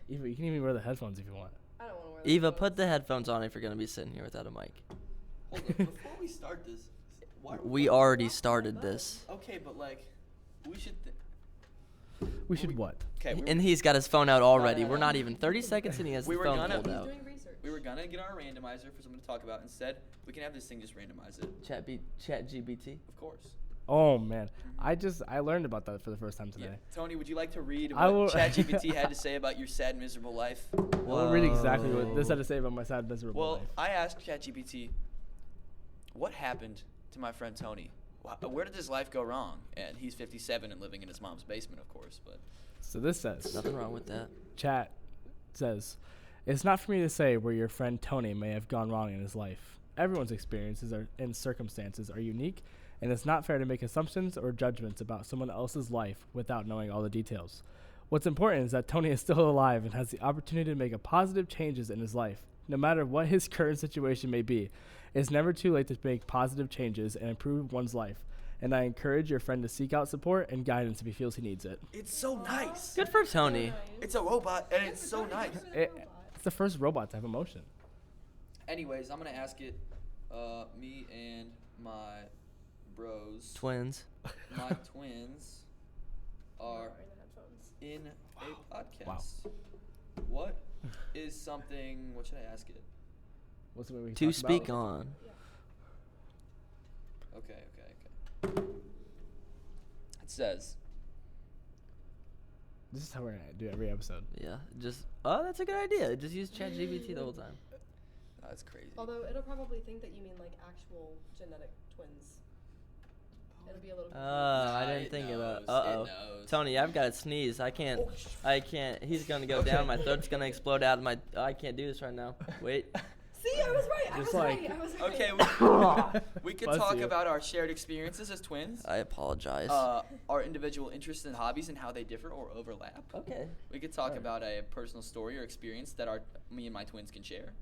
Eva, you can even wear the headphones if you want. I don't want to wear the Eva, headphones. put the headphones on if you're going to be sitting here without a mic. Hold on, before we start this, We already started this. Okay, but like, we should. We should what? Okay, And he's got his phone out already. no, We're no. not even 30 seconds and he has We the were phone gonna- pulled He's out. doing research. we were gonna get our randomizer for someone to talk about. Instead, we can have this thing just randomize it. Chat GBT. Of course. Oh man, I learned about that for the first time Yeah. today. Tony, would you like to read I will- what ChatGPT had to say about your sad, miserable life? I'll read exactly what this had to say about my sad, miserable Well, life. I asked ChatGPT, what happened to my friend Tony? Where did his life go wrong? And he's 57 and living in his mom's basement, of course. But So this says, Nothing wrong with that. chat says, it's not for me to say where your friend Tony may have gone wrong in his life. Everyone's experiences and circumstances are unique, and it's not fair to make assumptions or judgments about someone else's life without knowing all the details. What's important is that Tony is still alive and has the opportunity to make a positive changes in his life. No matter what his current situation may be, it's never too late to make positive changes and improve one's life. And I encourage your friend to seek out support and guidance if he feels he needs it. it's so nice. Good for Tony. It's a robot, and it's so nice. It's the first robot to have emotion. Anyways, I'm going to ask it, me and my bros, Twins. my twins, are in a podcast. What is something, what should I ask it? What's the way we To talk speak about? on. Okay. It says, This is how we're going to do every episode. Yeah. That's a good idea. Just use Chat GBT the whole time. that's crazy. Although it'll probably think that you mean like actual genetic twins. It'll be a little. I Nah, didn't it think knows, about. it Uh-oh. knows. Tony, I've got to sneeze. I can't. He's going to go Okay. down. My throat's going to explode out of my. I can't do this right now. Wait. See, I was right. I Just was like- right. I was right. Okay, we could Bless talk you. about our shared experiences as twins, I apologize. our individual interests and hobbies and how they differ or overlap. Okay. We could talk Alright. about a personal story or experience that me and my twins can share.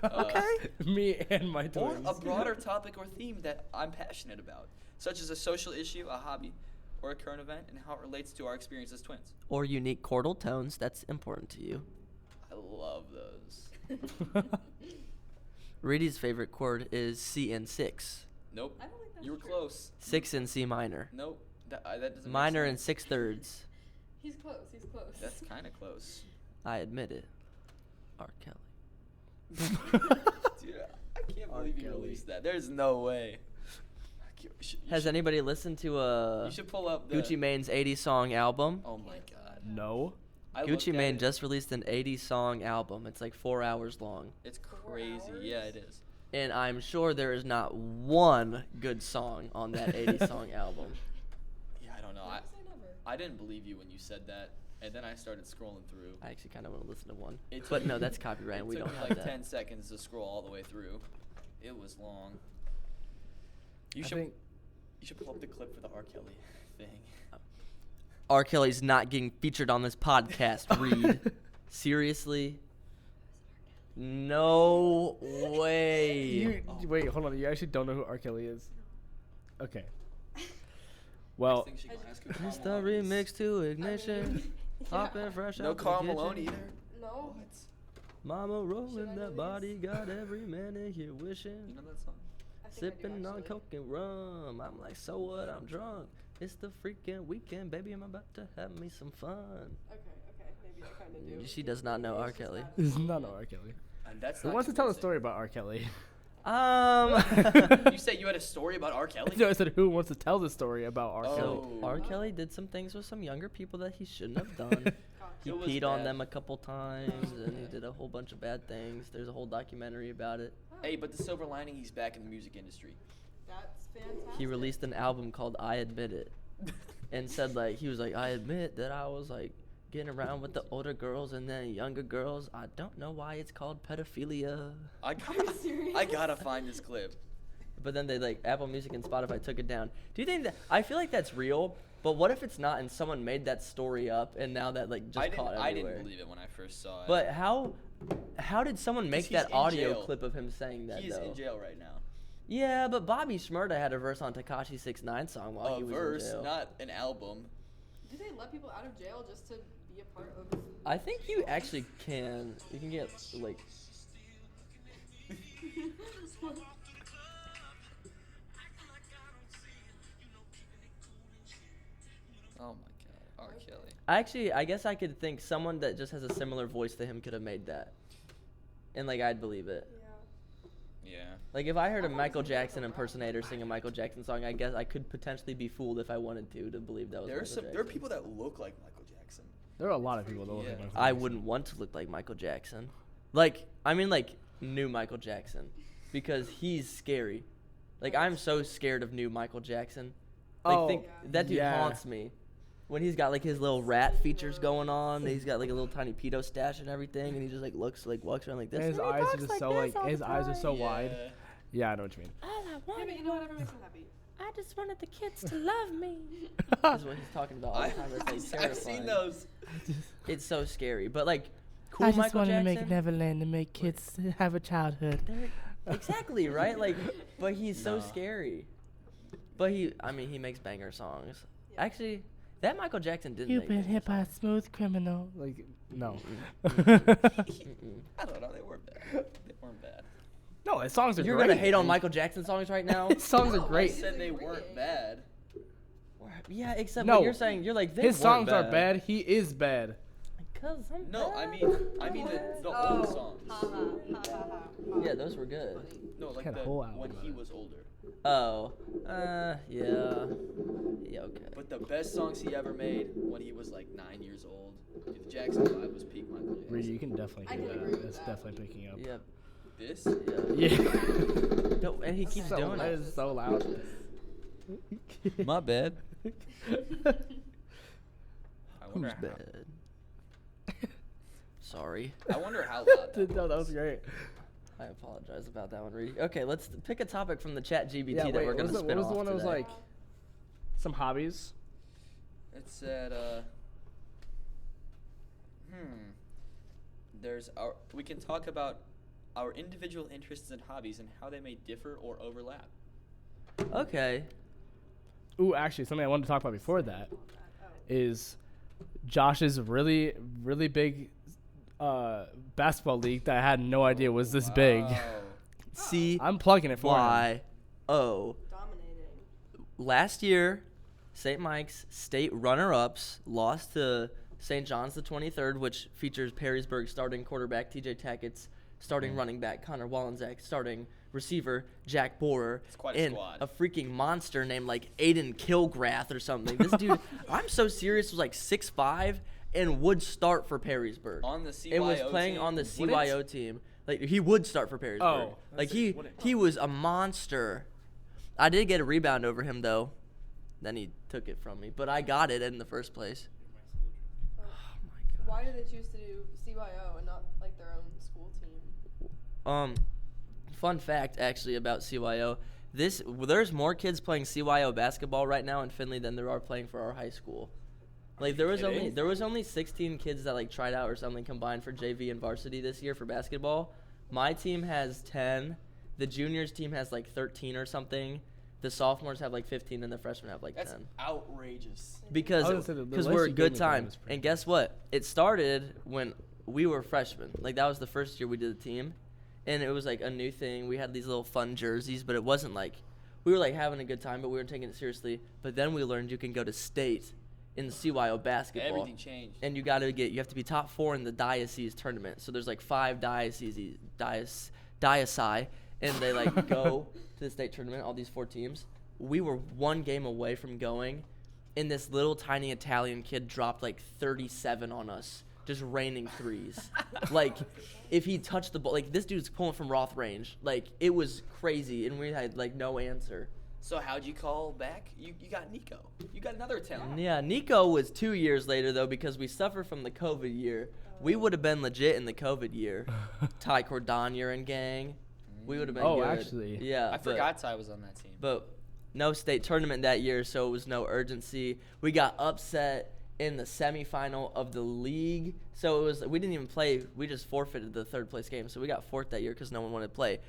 Okay. Me and my Or twins. a broader topic or theme that I'm passionate about, such as a social issue, a hobby, or a current event, and how it relates to our experience as twins. Or unique chordal tones. That's important to you. I love those. Reid's favorite chord is C and 6. Nope. I don't think that's You were true. close. 6 and C minor. Nope. That doesn't make Minor and sense. 6/3. He's close. He's close. That's kind of close. I admit it. R. Kelly. Dude, I can't R. believe you Kelly. released that. There's no way. Has anybody listened to You should pull up the Gucci Mane's 80 song album? Oh my god. No. I looked Gucci at Mane it. just released an 80 song album. It's like 4 hours long. It's 4 crazy. hours? Yeah, it is. And I'm sure there is not one good song on that 80 song album. Yeah, I don't know. Never say never. I didn't believe you when you said that, and then I started scrolling through. I actually kind of want to listen to one. It But took- no, that's copyright. and We it don't took have me like that. 10 seconds to scroll all the way through. It was long. You I should think you should pull up the clip for the R. Kelly thing. R. Kelly's not getting featured on this podcast, Reid. Seriously? No way. Wait, hold on. You actually don't know who R. Kelly is? Okay. Well, I think she gonna ask who Karl It's the Malone is. remix to Ignition. Hopping fresh No out the Karl kitchen. Malone either. No. Mama Should I rolling know that these? body, got every man in here You wishing. know that song? I think I do, Sipping on actually. coke and rum. I'm like, so what? I'm drunk. It's the freaking weekend, baby. I'm about to have me some fun. Okay. Maybe I kind of do. She does not know R. It's just Kelly. not- this is not R. Kelly. And that's Who not wants to tell a convincing. story about R. Kelly? You said you had a story about R. Kelly? No, I said who wants to tell the story about R. Kelly? So Oh. R. Kelly did some things with some younger people that he shouldn't have done. Gosh. He It was peed on bad. them a couple times, and he did a whole bunch of bad things. There's a whole documentary about it. Hey, but the silver lining, he's back in the music industry. That's fantastic. He released an album called I Admit It, and said like he was like, I admit that I was like getting around with the older girls and then younger girls. I don't know why it's called pedophilia. I Are you gotta, serious? I gotta find this clip. But then they like Apple Music and Spotify took it down. Do you think that I feel like that's real? But what if it's not and someone made that story up and now that like just I caught didn't everywhere? believe it when I first saw it. But how did someone make he's that in audio jail. clip of him saying that He's though? in jail right now. Yeah, but Bobby Shmurda had a verse on Tekashi 6ix9ine song while A he was verse, in jail. not an album. Do they let people out of jail just to be be a part of. I think you actually can. You can get like. Oh my God, R. Kelly. Actually, I guess I could think someone that just has a similar voice to him could have made that, and like I'd believe it. Yeah. Yeah. Like if I heard a Michael Jackson impersonator sing a Michael Jackson song, I guess I could potentially be fooled if I wanted to believe that was Michael Jackson. There are people that look like Michael Jackson. There are a lot of people that look Yeah. like Michael I Jackson. wouldn't want to look like Michael Jackson. Like I mean like new Michael Jackson, because he's scary. Like I'm so scared of new Michael Jackson. Like Oh, that dude yeah. haunts me. When he's got like his little rat features going on, he's got like a little tiny pedo stash and everything, and he just like walks around like this. And his and he eyes are talks just so this like all his the eyes are time. so wide. Yeah, I know what you mean. All I Yeah, wanted but you know whatever makes him happy. I just wanted the kids to love me. That's what he's talking about all the time. It's like I've seen terrifying. those. It's so scary, but like cool I just Michael wanted Jackson. to make Neverland to make kids have a childhood. Exactly, right? Like, but he's so Nah. scary. But he makes banger songs. Yeah. Actually, that Michael Jackson didn't You've make been banger hit by a songs. smooth criminal. Like, no. Mm-mm. I don't know. They weren't bad. They weren't bad. No, his songs are You're great. gonna hate on Michael Jackson songs right now? His songs are I great. said they weren't bad. Yeah, except No. what you're saying. You're like, they His songs weren't are bad. He is bad. Cause I'm No, bad. I mean the Oh. old songs. Ha ha ha ha ha. Yeah, those were good. No, like Had a the whole album when about he it. was older. Oh, yeah. Yeah, okay. But the best songs he ever made when he was like 9 years old. Dude, the Jackson 5 was peak Michael Jackson. Reid, you can definitely I hear can agree that. with It's that. definitely picking up. Yep. This? Yeah. Yeah. No, and he keeps doing That it. is so loud. My bad. I wonder Who's how, bad? Sorry. I wonder how loud that No, that was great. I apologize about that one, Reid. Okay, let's pick a topic from the chat GBT Yeah, that wait, we're what gonna was the, spin what was the off one that was today. like some hobbies? It said, there's we can talk about our individual interests and hobbies and how they may differ or overlap. Okay. Ooh, actually, something I wanted to talk about before that Oh. is Josh's really, really big basketball league that I had no idea was this big. Wow. C I'm plugging it for him. Y O. Dominating. Last year, St. Mike's state runner-ups lost to St. John's the 23rd, which features Perrysburg starting quarterback TJ Tackett's, starting running back Connor Wallenczak, starting receiver Jack Borer, It's quite a and squad. a freaking monster named like Aiden Kilgrath or something. This dude, I'm so serious, was like 6'5" and would start for Perrysburg. On the CYO It was playing team? on the Wouldn't? CYO team. Like he would start for Perrysburg. Oh, like that's it. Wouldn't. he was a monster. I did get a rebound over him though. Then he took it from me, but I got it in the first place. Oh my Why did they choose to do CYO and not like their own school team? Fun fact actually about CYO. There's more kids playing CYO basketball right now in Findlay than there are playing for our high school. Like there was only 16 kids that like tried out or something combined for JV and varsity this year for basketball. My team has 10. The juniors team has like 13 or something. The sophomores have like 15 and the freshmen have like That's 10. outrageous. Because I was gonna say, the list we're a you good gave me for that time. was pretty And guess what? It started when we were freshmen. Like that was the first year we did the team, and it was like a new thing. We had these little fun jerseys, but it wasn't like we were like having a good time, but we weren't taking it seriously. But then we learned you can go to state in CYO basketball. Everything changed. And you have to be top 4 in the diocese tournament. So there's like 5 diocese, and they like go to the state tournament, all these 4 teams. We were 1 game away from going, and this little tiny Italian kid dropped like 37 on us, just raining threes. Like, if he touched the ball, like this dude's pulling from Roth range. Like, it was crazy, and we had like no answer. So how'd you call back? You got Nico. You got another talent. Yeah, Nico was 2 years later, though, because we suffered from the COVID year. We would have been legit in the COVID year. Ty Cordonier and gang. We would have been Oh, good. actually. Yeah. I forgot Ty was on that team. But no state tournament that year, so it was no urgency. We got upset in the semifinal of the league. So we didn't even play. We just forfeited the 3rd place game. So we got 4th that year because no one wanted to play.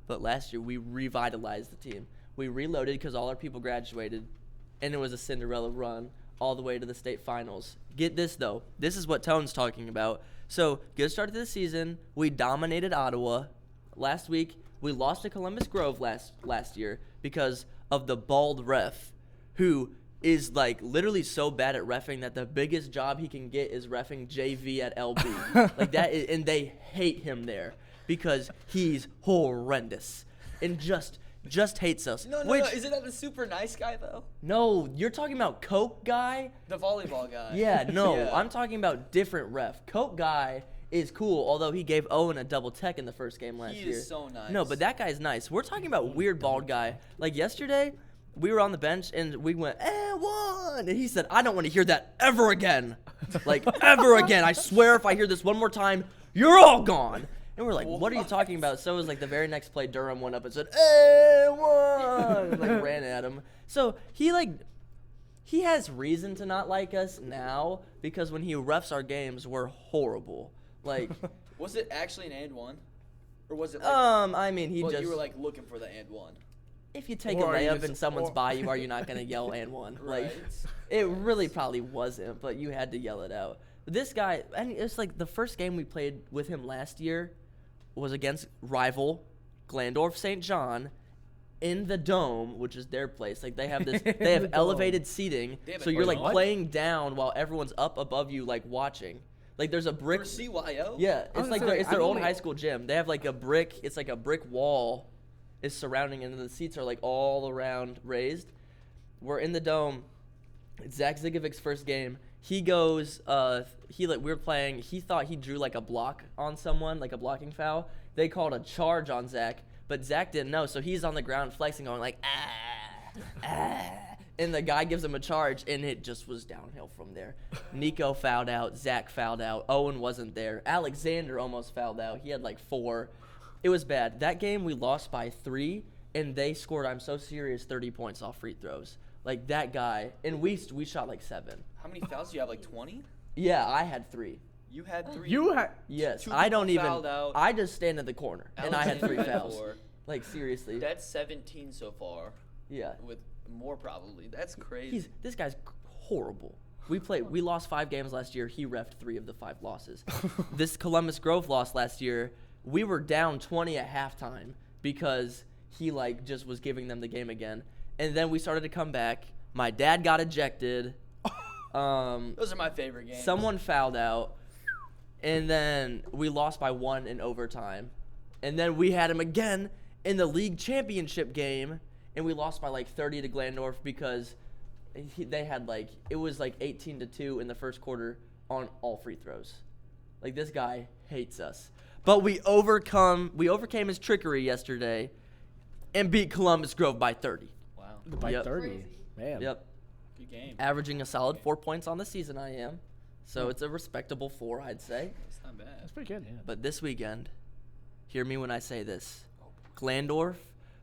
But last year, we revitalized the team. We reloaded because all our people graduated, and it was a Cinderella run. all the way to the state finals. Get this, though. This is what Tone's talking about. So, good start to the season. We dominated Ottawa. Last week, we lost to Columbus Grove last year because of the bald ref, who is like literally so bad at reffing that the biggest job he can get is reffing JV at LB. Like that is, and they hate him there because he's horrendous and just hates us. No, isn't that the super nice guy though? No, you're talking about Coke guy. The volleyball guy. Yeah, no, Yeah. I'm talking about different ref. Coke guy is cool, although he gave Owen a double tech in the first game last year. He is so nice. No, but that guy's nice. We're talking about weird bald guy. Like yesterday, we were on the bench and we went, and one. And he said, I don't want to hear that ever again. Like, ever again. I swear if I hear this one more time, you're all gone. And we're like, what are you talking about? So it was like the very next play, Durham went up and said, and one. And like ran at him. So he has reason to not like us now because when he refs our games, we're horrible. Like, Was it actually an and one? Or was it like, I mean, he well, just. you were like looking for the and one? If you take Or a are you layup just- and someone's or- by you, are you not going to yell and one? Like, Right. it really probably wasn't, but you had to yell it out. This guy, and it's like the first game we played with him last year was against rival Glandorf St. John in the Dome, which is their place. Like, they have this, they have The elevated seating, They have so a- you're like what? playing down while everyone's up above you, like watching. Like, there's a brick. For CYO? Yeah, I it's was like gonna say, it's their I old don't high know. school gym. They have like a brick. It's like a brick wall is surrounding, and the seats are like all around raised. We're in the Dome. It's Zach Zigovic's first game. He goes. We were playing. He thought he drew like a block on someone, like a blocking foul. They called a charge on Zach, but Zach didn't know, so he's on the ground flexing, going like and the guy gives him a charge, and it just was downhill from there. Nico fouled out. Zach fouled out. Owen wasn't there. Alexander almost fouled out. He had like 4. It was bad. That game we lost by 3, and they scored, I'm so serious, 30 points off free throws. Like that guy, and we shot like 7. How many fouls do you have? Like 20? Yeah, I had 3. You had 3. You had. Yes, Two I don't people even. fouled out. I just stand in the corner, and I had 3 Alexander had fouls. 4. Like seriously. That's 17 so far. Yeah. With more probably. That's crazy. This guy's horrible. We lost 5 games last year. He reffed 3 of the 5 losses. This Columbus Grove loss last year, we were down 20 at halftime because he like just was giving them the game again. And then we started to come back. My dad got ejected. Those are my favorite games. Someone fouled out. And then we lost by 1 in overtime. And then we had him again in the league championship game. And we lost by like 30 to Glandorf because they had like, it was like 18-2 in the first quarter on all free throws. Like, this guy hates us. But we overcame his trickery yesterday and beat Columbus Grove by 30. Wow. By Yep. 30. Crazy. Man. Yep. Good game. Averaging a solid 4 points on the season, I am. So it's a respectable 4, I'd say. It's not bad. That's pretty good, yeah. But this weekend, hear me when I say this, Glandorf,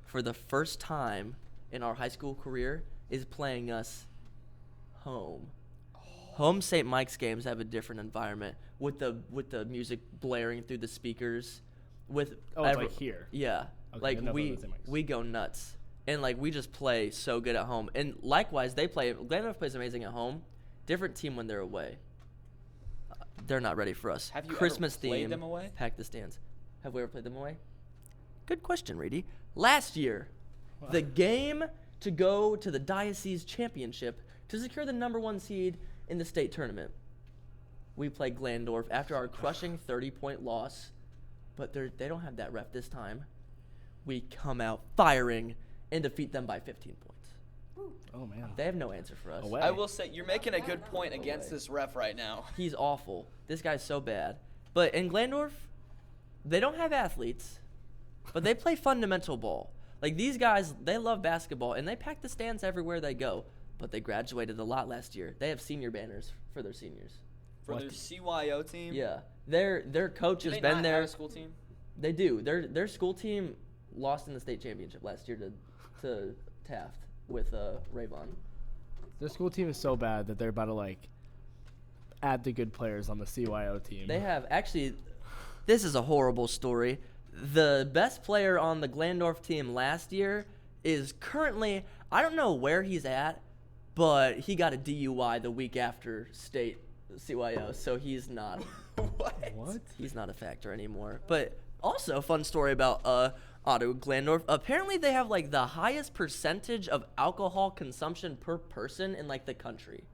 for the first time in our high school career, is playing us home. Home St. Mike's games have a different environment with the music blaring through the speakers. With Oh, it's like here. Yeah, Okay, like I know we about St. Mike's. we go nuts, and like we just play so good at home. And likewise, Glandorf plays amazing at home. Different team when they're away. They're not ready for us. Have you Christmas ever played theme, them away? pack the stands. Have we ever played them away? Good question, Reedy. Last year, the game to go to the Diocese Championship to secure the number 1 seed in the state tournament. We played Glandorf after our crushing 30-point loss, but they don't have that ref this time. We come out firing and defeat them by 15 points. Oh, man. They have no answer for us. Away. I will say, you're making a good point against this ref right now. He's awful. This guy's so bad. But in Glandorf, they don't have athletes, but they play fundamental ball. Like, these guys, they love basketball, and they pack the stands everywhere they go. But they graduated a lot last year. They have senior banners for their seniors. For What? their CYO team? Yeah. Their coach Do has they been not there. have a school team? They do. Their school team lost in the state championship last year to Taft with Rayvon. Their school team is so bad that they're about to, like, add the good players on the CYO team. They have actually. This is a horrible story. The best player on the Glandorf team last year is currently, I don't know where he's at, but he got a DUI the week after state CYO, so he's not. What? He's not a factor anymore. But also, fun story about Otto Glandorf. Apparently, they have like the highest percentage of alcohol consumption per person in like the country.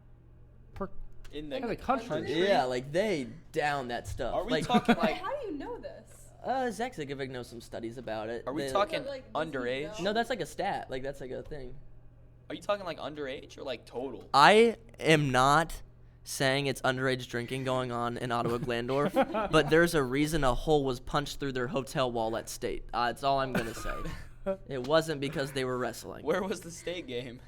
In the the country? Yeah, like they down that stuff. Are we like, talking Wait, like? how do you know this? Zach Zigovic knows some studies about it. Are we They- talking But, like, does he underage? know? No, that's like a stat. Like that's like a thing. Are you talking like underage or like total? I am not saying it's underage drinking going on in Ottawa Glandorf, but there's a reason a hole was punched through their hotel wall at state. That's all I'm gonna say. It wasn't because they were wrestling. Where was the state game?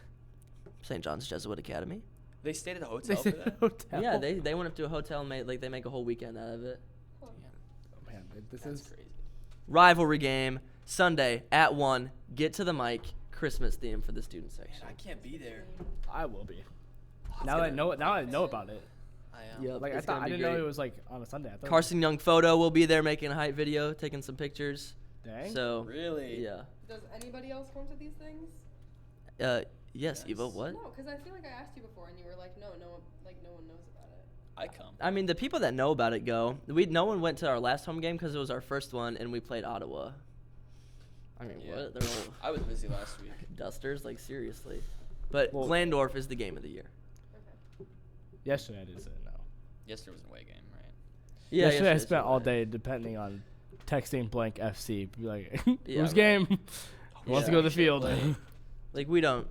St. John's Jesuit Academy. They stayed at a They hotel for said that. hotel. Yeah, they went up to a hotel and they make a whole weekend out of it. Oh, man, this That's is crazy. Rivalry game Sunday at 1. Get to the mic. Christmas theme for the student Man, section. I can't be there. I will be. It's Now that I gonna- know, now I know about it. I am. Yep, Like it's I thought, gonna I be didn't know great. it was like on a Sunday. I thought Carson Young photo will be there making a hype video, taking some pictures. Dang. So Really? yeah. Does anybody else come to these things? Yes, Yes. Eva. What? No, because I feel like I asked you before and you were like, no one knows about it. I come. I mean, the people that know about it go. No one went to our last home game because it was our first one, and we played Ottawa. I mean, Yeah. what? They're all I was busy last week. dusters, like seriously. But Well- Glandorf is the game of the year. Okay. Yesterday I did say no. Yesterday was an away game, right? Yeah, Yesterday I yesterday's spent all Friday. day depending on texting blank FC. Be like, Yeah, who's right. game? Who wants to go to the Yeah. field? Like we don't.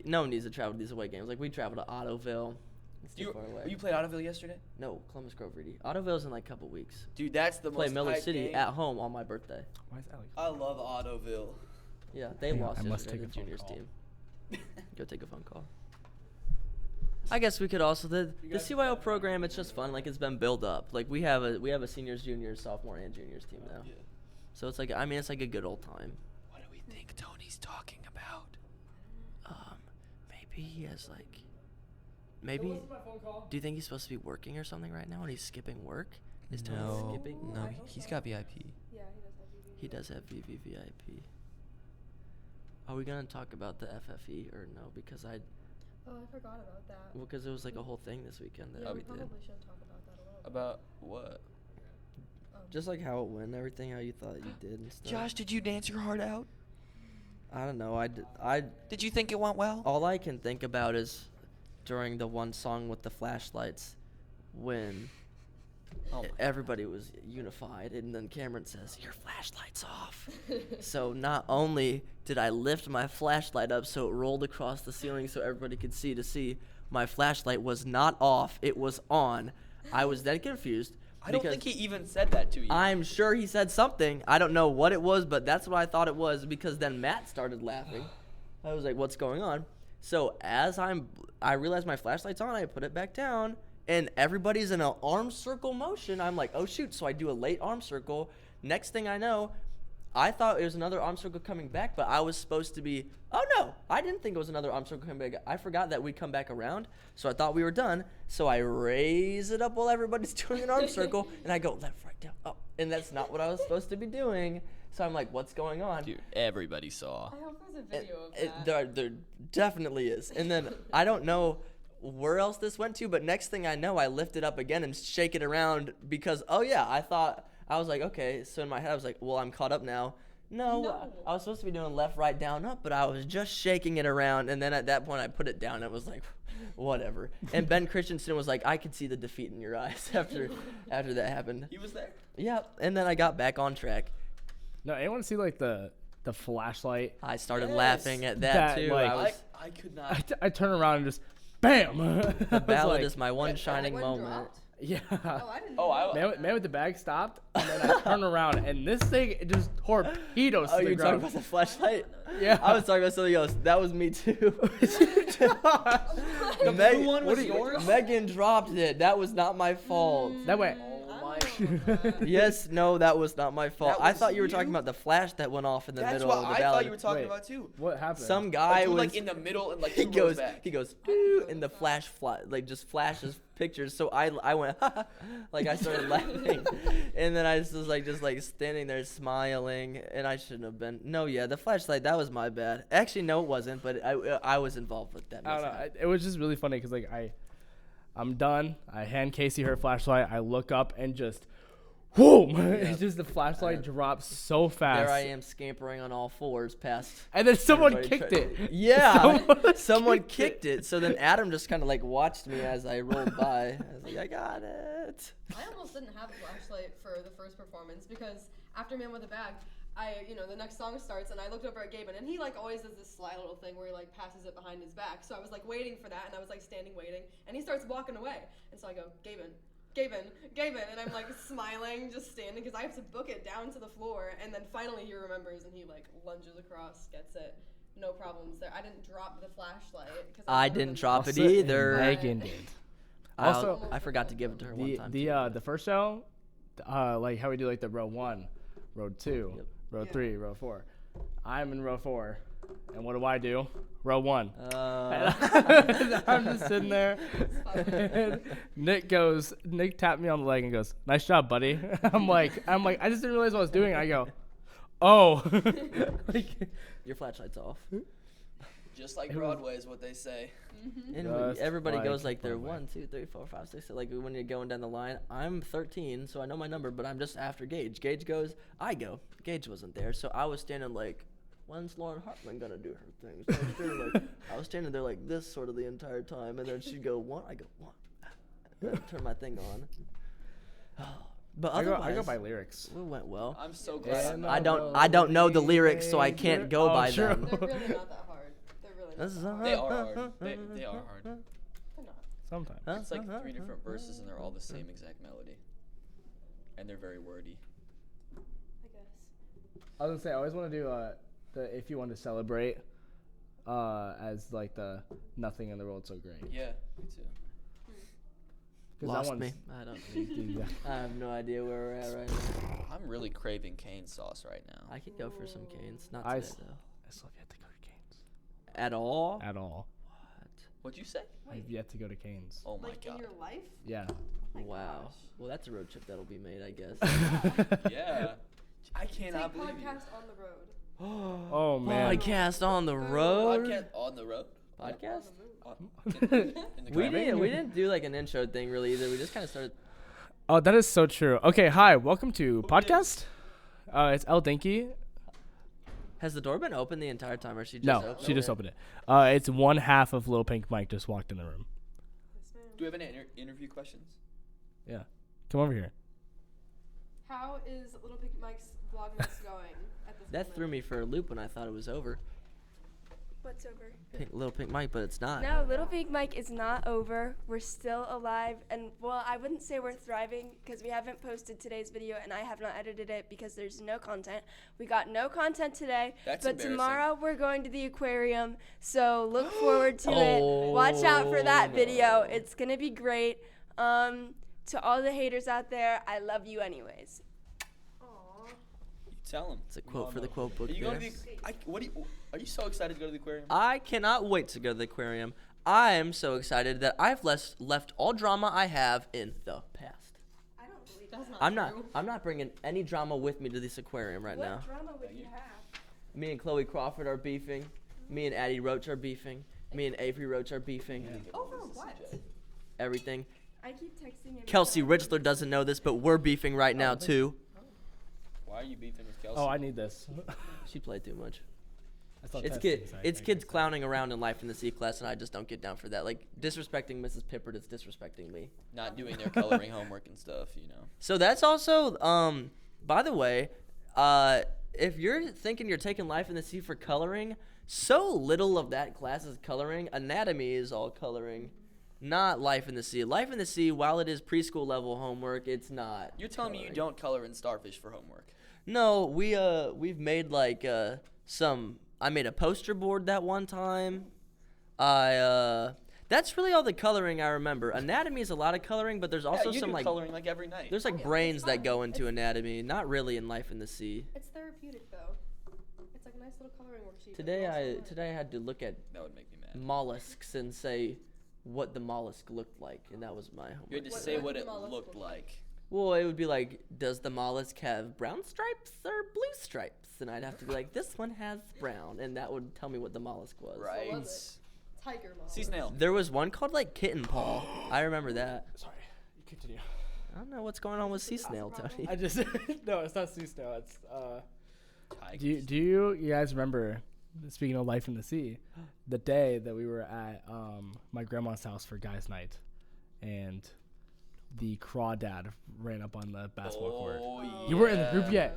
No one needs to travel to these away games. Like we travel to Ottoville. It's too far away. You played Ottoville yesterday? No, Columbus Grove, Reedy. Ottoville's in like a couple weeks. Dude, that's the Play most Miller hype City game. at home on my birthday. Why is Alex? I love Ottoville. Yeah, they Hang on, lost I must yesterday, take the a phone juniors call. team. Go take a phone call. I guess we could also the CYO program. It's just fun. Like it's been built up. Like we have a seniors, juniors, sophomore, and juniors team now. Yeah. So it's like it's like a good old time. What do we think Tony's talking about? Maybe he has like. Maybe. Do you think he's supposed to be working or something right now, and he's skipping work? Is Tony skipping? No, I hope he's so. got VIP. Yeah, He he does have VVVIP. does have VVVIP. Are we gonna talk about the FFE or no? Because Oh, I forgot about that. because it was like a whole thing this weekend that Yeah, we we did. probably should talk about that a little bit. About what? Just like how it went, everything, how you thought you did and stuff. Josh, did you dance your heart out? I don't know. Did you think it went well? All I can think about is during the one song with the flashlights when Oh my everybody was unified, and then Cameron says, "Your flashlight's off." So not only did I lift my flashlight up so it rolled across the ceiling so everybody could see my flashlight was not off, it was on. I was then confused. I don't because think he even said that to you. I'm sure he said something. I don't know what it was, but that's what I thought it was because then Matt started laughing. I was like, "What's going on?" So as I realized my flashlight's on, I put it back down, and everybody's in an arm circle motion. I'm like, "Oh shoot!" So I do a late arm circle. Next thing I know, I thought it was another arm circle coming back, but I was supposed to be. Oh no! I didn't think it was another arm circle coming back. I forgot that we'd come back around, so I thought we were done. So I raise it up while everybody's doing an arm circle, and I go left, right, down, up, and that's not what I was supposed to be doing. So I'm like, "What's going on?" Dude, everybody saw. I hope there's a video of that. There definitely is. And then I don't know where else this went to, but next thing I know, I lift it up again and shake it around because, oh yeah, I was like, okay. So in my head, I was like, well, I'm caught up now. No, I was supposed to be doing left, right, down, up, but I was just shaking it around. And then at that point, I put it down. And it was like, whatever. And Ben Christensen was like, I could see the defeat in your eyes after that happened. He was there. Yeah. And then I got back on track. No, anyone see like the flashlight? I started Yes. laughing at that, That, too. like- I could not. I turn around and just, bam! The ballad is my one Wait, shining one moment. dropped? Yeah. Oh, I didn't. Oh, know I- that. Man with the bag stopped, and then I turn around, and this thing it just torpedoes Oh, to the you're talking ground. about the flashlight? Yeah. I was talking about something else. That was me too. The blue one was yours? Megan dropped it. That was not my fault. That went. Oh my. Yes, no, that was not my fault. That I was thought you were you? talking about the flash that went off in the That's middle what of the I ballad. thought you were talking Wait. about too. What happened? Some guy was like in the middle and like he two rows goes back. "Doo," and the flash like just flashes pictures. So I went like I started laughing, And then I just was like standing there smiling, and I shouldn't have been. No, yeah, the flashlight, that was my bad. Actually, no, it wasn't, but I was involved with that. I don't know. It was just really funny because like I'm done. I hand Casey her flashlight. I look up and just, whoom! It's just the flashlight drops so fast. There I am scampering on all fours past. And then someone everybody kicked tried- it. Yeah, someone kicked it. So then Adam just kind of like watched me as I rolled by. I was like, I got it. I almost didn't have a flashlight for the first performance because after Man with a Bag, the next song starts and I looked over at Gaben and he like always does this sly little thing where he like passes it behind his back. So I was like waiting for that and I was like standing waiting and he starts walking away. And so I go, Gaben. And I'm like smiling, just standing because I have to book it down to the floor. And then finally he remembers and he like lunges across, gets it. No problems there. I didn't drop the flashlight. I didn't drop it either. Megan did. Also, I forgot to give it to her one time. The first show, like how we do like the row 1, row 2, row 3, row 4. I'm in row 4, and what do? Row 1. I'm just sitting there. And Nick tapped me on the leg and goes, "Nice job, buddy." I'm like, I just didn't realize what I was doing. I go, "Oh." Like, your flashlight's off. Just like Broadway is what they say. And everybody goes like they're 1, 2, 3, 4, 5, 6. Like when you're going down the line, I'm 13, so I know my number, but I'm just after Gage. Gage goes, I go. Gage wasn't there, so I was standing like, when's Lauren Hartman gonna do her thing? So I was standing there like this sort of the entire time, and then she'd go 1, I go 1, and then turn my thing on. But otherwise, I go by lyrics. It went well. I'm so glad. I don't know the lyrics, so I can't go by true. them. They're really not that hard. They're really not that hard. They are hard. They are hard. They're not. Sometimes. It's like 3 different verses and they're all the same exact melody. And they're very wordy. I guess. I was gonna say I always want to do the If You Want to Celebrate as like the Nothing in the World So Great. Yeah, me too. Lost me. I don't. I have no idea where we're at right now. I'm really craving cane sauce right now. I could go for some canes. Not I today though. still have yet to go to Canes. At all? At all. What'd you say? I've yet to go to Canes. Oh my Like god. in your life? Yeah. My Wow. gosh. Well, that's a road trip that'll be made, I guess. Yeah. I cannot Take believe you. podcast on the road. Oh man. Podcast on the road. Podcast on the road? Podcast? In the We cabin? didn't do like an intro thing really either. We just kind of started. Oh, that is so true. Okay, hi, welcome to podcast. It's El Dinky. Has the door been open the entire time, or she just No, opened she it? just opened it. It's one half of Little Pink Mike just walked in the room. Yes, ma'am. Do we have any interview questions? Yeah, come over here. How is Little Pink Mike's Vlogmas going at this That moment? threw me for a loop when I thought it was over. What's over? Little Pink Mike, but it's not. No, Little Pink Mike is not over. We're still alive, and well, I wouldn't say we're thriving because we haven't posted today's video, and I have not edited it because there's no content. We got no content today, That's but embarrassing. tomorrow we're going to the aquarium, so look forward to it. Watch out for that Oh, video. no. It's gonna be great. To all the haters out there, I love you anyways. Aw. You tell them. It's a quote for the quote book Are you there. going to the? Are you so excited to go to the aquarium? I cannot wait to go to the aquarium. I am so excited that I've left all drama I have in the past. I don't believe that's not I'm not. true. I'm not bringing any drama with me to this aquarium right now. What drama would you have? Me and Chloe Crawford are beefing. Me and Addie Roach are beefing. Me and Avery Roach are beefing. Over what? Everything. I keep texting him. Kelsey Richler doesn't know this, but we're beefing right now too. Why are you beefing with Kelsey? Oh, I need this. She played too much. I saw It's testing, so I kids think clowning around in Life in the Sea class, and I just don't get down for that. Like disrespecting Mrs. Pippert is disrespecting me. Not doing their coloring homework and stuff, you know. So that's also, by the way, if you're thinking you're taking Life in the Sea for coloring, so little of that class is coloring. Anatomy is all coloring, not Life in the Sea. Life in the Sea, while it is preschool level homework, it's not. You're telling me you coloring. don't color in Starfish for homework? No, we've made like I made a poster board that one time. That's really all the coloring I remember. Anatomy is a lot of coloring, but there's also yeah, you some do like coloring like every night. there's like yeah, brains it's that fun. go into anatomy, not really in Life in the Sea. It's therapeutic though. It's like a nice little coloring worksheet. Today but also fun. I had to look at That would make me mad. mollusks and say what the mollusk looked like, and that was my You had homework. to What- say what what did it the mollusk looked look like? like. Well, it would be like, does the mollusk have brown stripes or blue stripes? And I'd have to be like, this one has brown, and that would tell me what the mollusk was. Right. What was it? Tiger moth. Sea snail. There was one called like kitten paw. I remember that. Sorry, you continue. I don't know what's going on with sea snail, Tony. I just no, it's not sea snail. It's Tigers. do you guys remember? Speaking of life in the sea, the day that we were at my grandma's house for guys' night, and the crawdad ran up on the basketball court. Oh, You weren't in the group yet.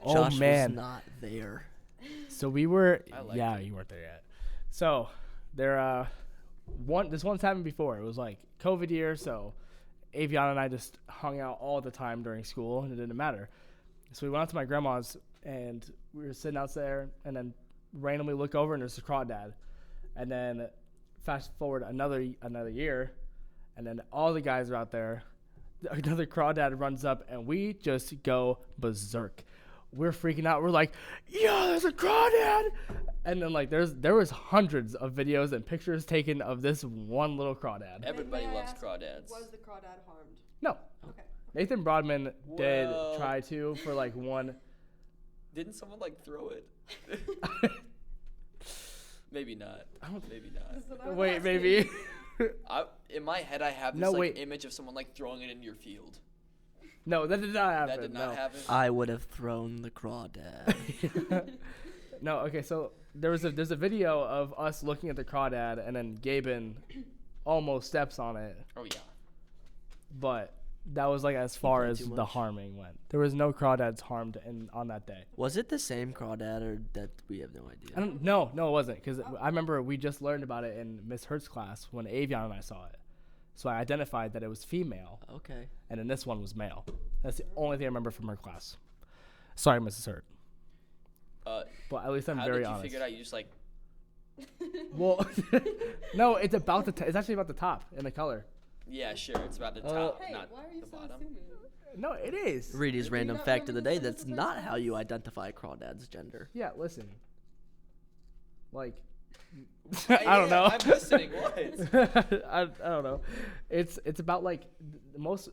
Oh, Josh man. was not there. So we were. I liked Yeah, it. you weren't there yet. So there, this one's happened before. It was like COVID year, so Aviana and I just hung out all the time during school, and it didn't matter. So we went out to my grandma's, and we were sitting out there, and then randomly look over, and there's a crawdad. And then fast forward another year, and then all the guys are out there. Another crawdad runs up, and we just go berserk. We're freaking out. We're like, "Yeah, there's a crawdad!" And then like there was hundreds of videos and pictures taken of this one little crawdad. Everybody May I loves ask, crawdads. Was the crawdad harmed? No, Okay. Nathan Broadman did Well. try to for like one. Didn't someone like throw it? Maybe not. Maybe not. That's what I was Wait, asking. maybe. In my head, I have this No, like wait. image of someone like throwing it into your field. No, that did not happen. That did not no. happen. I would have thrown the crawdad. No, okay, so there's a video of us looking at the crawdad, and then Gaben almost steps on it, Oh yeah. but that was like as far played as too the much. harming went. There was no crawdads harmed on that day. Was it the same crawdad, or that we have no idea? No, it wasn't, because I remember we just learned about it in Miss Hertz's class when Avion and I saw it. So I identified that it was female, Okay. and then this one was male. That's the only thing I remember from her class. Sorry, Mrs. Hurt. But at least I'm How very did you honest. figure it out? You just like Well, no, it's about it's actually about the top and the color. yeah, sure. It's about the top, Hey, not why are you the so bottom. assuming? No, it is. Reedy's you random not fact of the remember day. this That's from the not first how you class? identify a crawdad's gender. Yeah, listen. Like, I don't know. I'm listening. What? I don't know. It's about like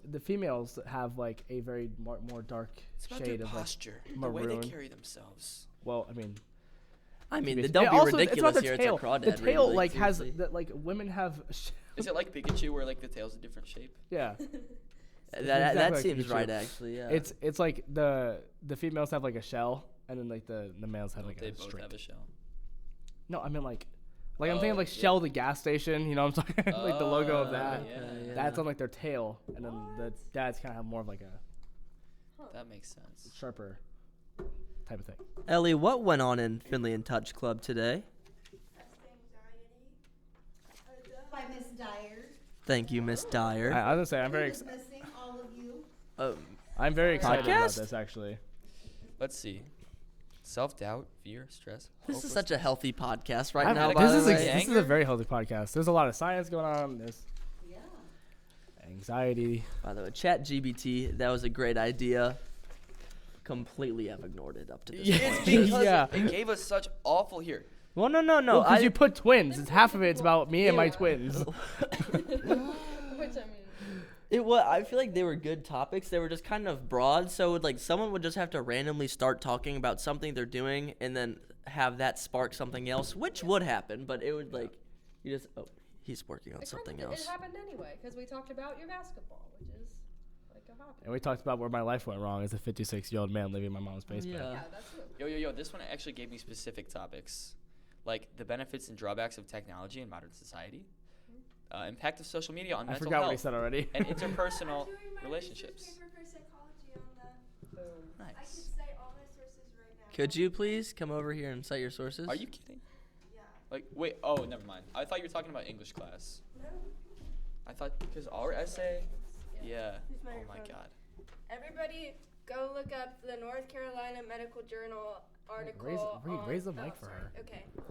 the females have like a very more dark It's about shade their of like. posture, the way they maroon. carry themselves. Well, I mean, I mean, it's- don't it be also- ridiculous it's here. about the tail. It's a crawdad. The Reed, tail like has seriously. that like women have. Is it like Pikachu, where like the tail's a different shape? Yeah. That exactly like seems Pikachu. right, actually. Yeah. It's like the females have like a shell, and then like the males have like They a both straight. have a shell. No, I mean like I'm thinking Oh, like yeah. Shell the gas station. You know what I'm talking? Like the logo of that. Yeah. That's on like their tail, and then the dads kind of have more of like a That makes sense. sharper type of thing. Ellie, what went on in Finley and Touch Club today? By Miss Dyer. Thany you, Miss Dyer. I was gonna say I'm very Who was missing, all of you. I'm very excited about Podcast? this actually. Let's see. Self-doubt, fear, stress. This is hopelessness. such a healthy podcast right I'm- now. had a By this the is way. this is a very healthy podcast. There's a lot of science going on. There's Yeah. anxiety. By the way, Chat GBT. That was a great idea. Completely have ignored it up to this Yeah. point. It's because Yeah. it gave us such awful here. Well, no. Well, because I, you put twins. It's half of it's about me and my Yeah. twins. Which I mean, I feel like they were good topics. They were just kind of broad. So like someone would just have to randomly start talking about something they're doing, and then have that spark something else, which would happen. But it would like you just he's working on something else. It happened anyway because we talked about your basketball, which is like a hobby. And we talked about where my life went wrong as a 56-year-old man living in my mom's basement. Yeah. Yeah, that's true. Yo. This one actually gave me specific topics, like the benefits and drawbacks of technology in modern society, impact of social media on I mental forgot what he health, said already. and interpersonal relationships. Boom. I could Nice. cite all my sources right now. Could you please come over here and cite your sources? Are you kidding? Yeah. Like, wait. Oh, never mind. I thought you were talking about English class. No. I thought because our essay. Yeah. Who's Oh my microphone? God. Everybody, go look up the North Carolina Medical Journal article. Raise the on- mic oh, for sorry. her. Okay. Well,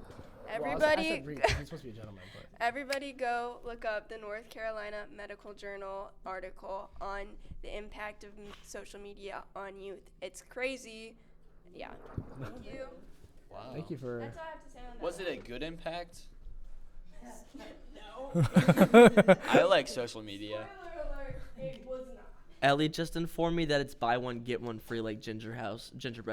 I Everybody, said Reid. He's supposed to be a gentleman, but everybody, go look up the North Carolina Medical Journal article on the impact of social media on youth. It's crazy. Yeah. Thank you. Wow. thank you for. That's all I have to say on that. Was it a good impact? No. I like social media. Spoiler alert, it was not. Ellie just informed me that it's buy one get one free like gingerbread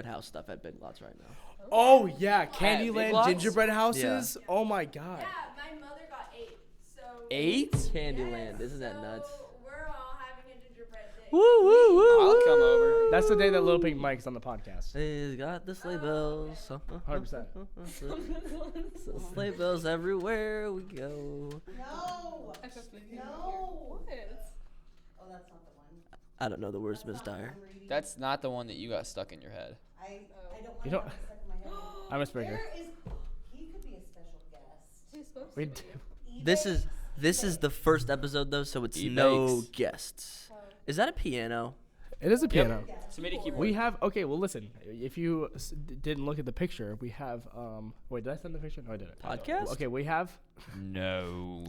house stuff at Big Lots right now. Oh yeah, Big Candyland Lots? gingerbread houses. Oh my god. Yeah, my mother got 8. So 8? Candyland, isn't that nuts? So we're all having a gingerbread day. Woo woo woo! I'll come over. That's the day that Little Pink Mike's on the podcast. He's got the sleigh bells. 100%. Sleigh bells everywhere we go. No. No. What? Oh, that's not the one. I don't know the words, Miss Dyer. I'm reading. That's not the one that you got stuck in your head. I don't want You to don't- have it stuck in my head. I'm a Springer. There is. He could be a special guest. He's supposed to We be. do. This is the first episode though, so it's He no bakes. guests. Is that a piano? It is a piano. It's a MIDI keyboard. We have well listen. If you didn't look at the picture, we have wait, did I send the picture? No, I didn't. Podcast? Okay, we have No.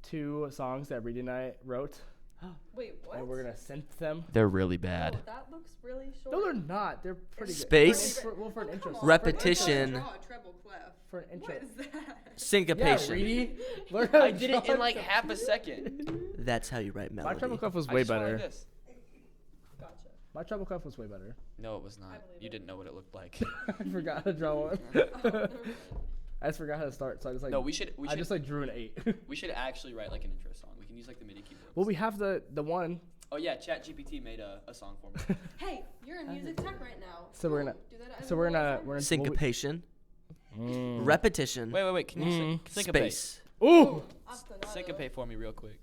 2 songs that Reid and I wrote, Wait, what? and we're gonna synth them. They're really Oh, bad. that looks really short. No, they're not. They're pretty Space. good. Well, for an intro. Come song. on, Repetition. Draw a treble clef. For an intro. What is that? Yeah, Syncopation. Reedy. Learn how I to did it draw in like a- half a second. That's how you write My melody. treble clef was I way just went like better. this. Gotcha. My treble clef was way better. No, it was not. believe You it. didn't know what it looked like. I forgot how to draw one. Oh, never mind. I just forgot how to start, so I just like No, we should I just like drew an 8. we should actually write like an intro song. We can use like the MIDI keyboard. Well, we have the one. Oh yeah, ChatGPT made a song for me. Hey, you're in music tech right now. So we're gonna- Do that So we're gonna Syncopation. Mm. Repetition. wait. Can you syncopate? Space. Ooh. Syncopate for me real quick.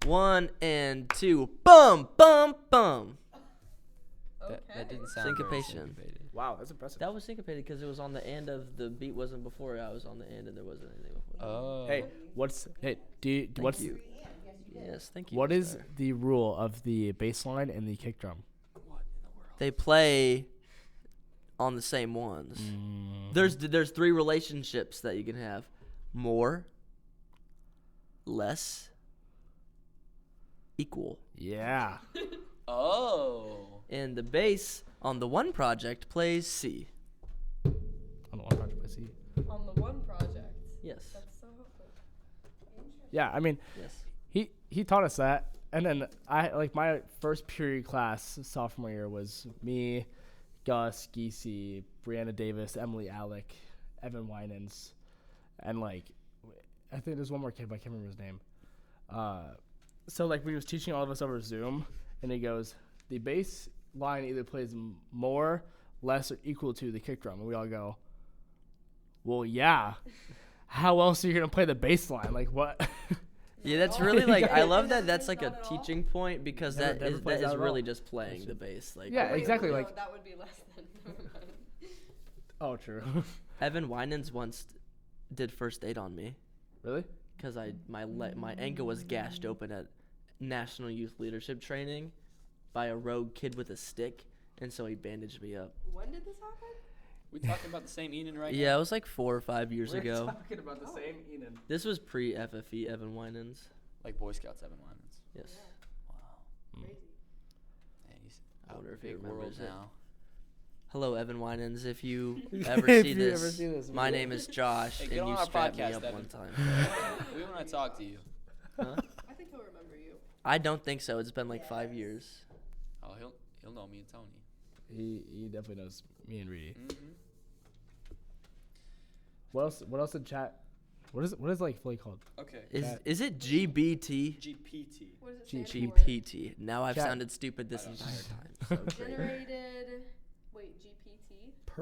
1 and 2. Bum bum bum. That didn't sound very Syncopation. syncopated. Wow, that's impressive. That was syncopated because it was on the end of the beat wasn't before I was on the end and there wasn't anything before. Oh. Hey, Thank what's you. Yes, thank you. what Miss is Dyer. the rule of the bass line and the kick drum? They play on the same ones. There's 3 relationships that you can have: more, less, equal. Yeah. Oh. And the bass on the one project plays C. On the one project, I see. On the one project. Yes. That's so helpful. Yeah, I mean, Yes. he taught us that, and then I like my first period class sophomore year was me, Gus, Geesey, Brianna Davis, Emily Alec, Evan Winans, and like I think there's one more kid, but I can't remember his name. So like we was teaching all of us over Zoom, and he goes, the bass line either plays more, less, or equal to the kick drum, and we all go, well, yeah. How else are you gonna play the bass line? Like what? Yeah, that's really like I love that. Never that's like a plays that at all? teaching point because Never- that never is plays that that is at really all. just playing the bass. Like Yeah, Wait, exactly. no, Like that would be less than. Never mind. oh, true. Evan Winans once did first aid on me Really? because my ankle was gashed open at National Youth Leadership Training by a rogue kid with a stick, and so he bandaged me up. When did this happen? We talking about the same Enan right Yeah, it was like 4 or 5 years ago. talking about the same Enan. This was pre FFE Evan Winans. now? Like Boy Scouts Evan Winans. Yes. Wow. Crazy. Man, he's I out wonder in if the he big world remembers it. now. Hello, Evan Winans. If you ever If see you this, ever see this, my name is Josh, Hey, and get on you our strapped me podcast, up Evan. one time. We want to talk to you. Huh? I think he'll remember you. I don't think so. It's been like 5 years. Oh, he'll know me and Tony. He definitely knows me and Reedy. Mm-hmm. What else in chat? What is like fully called? Okay. Is it GBT? GPT. What does it stand for? GPT. Now I've Chat. sounded stupid this I don't entire time. So great. Generated. Wait,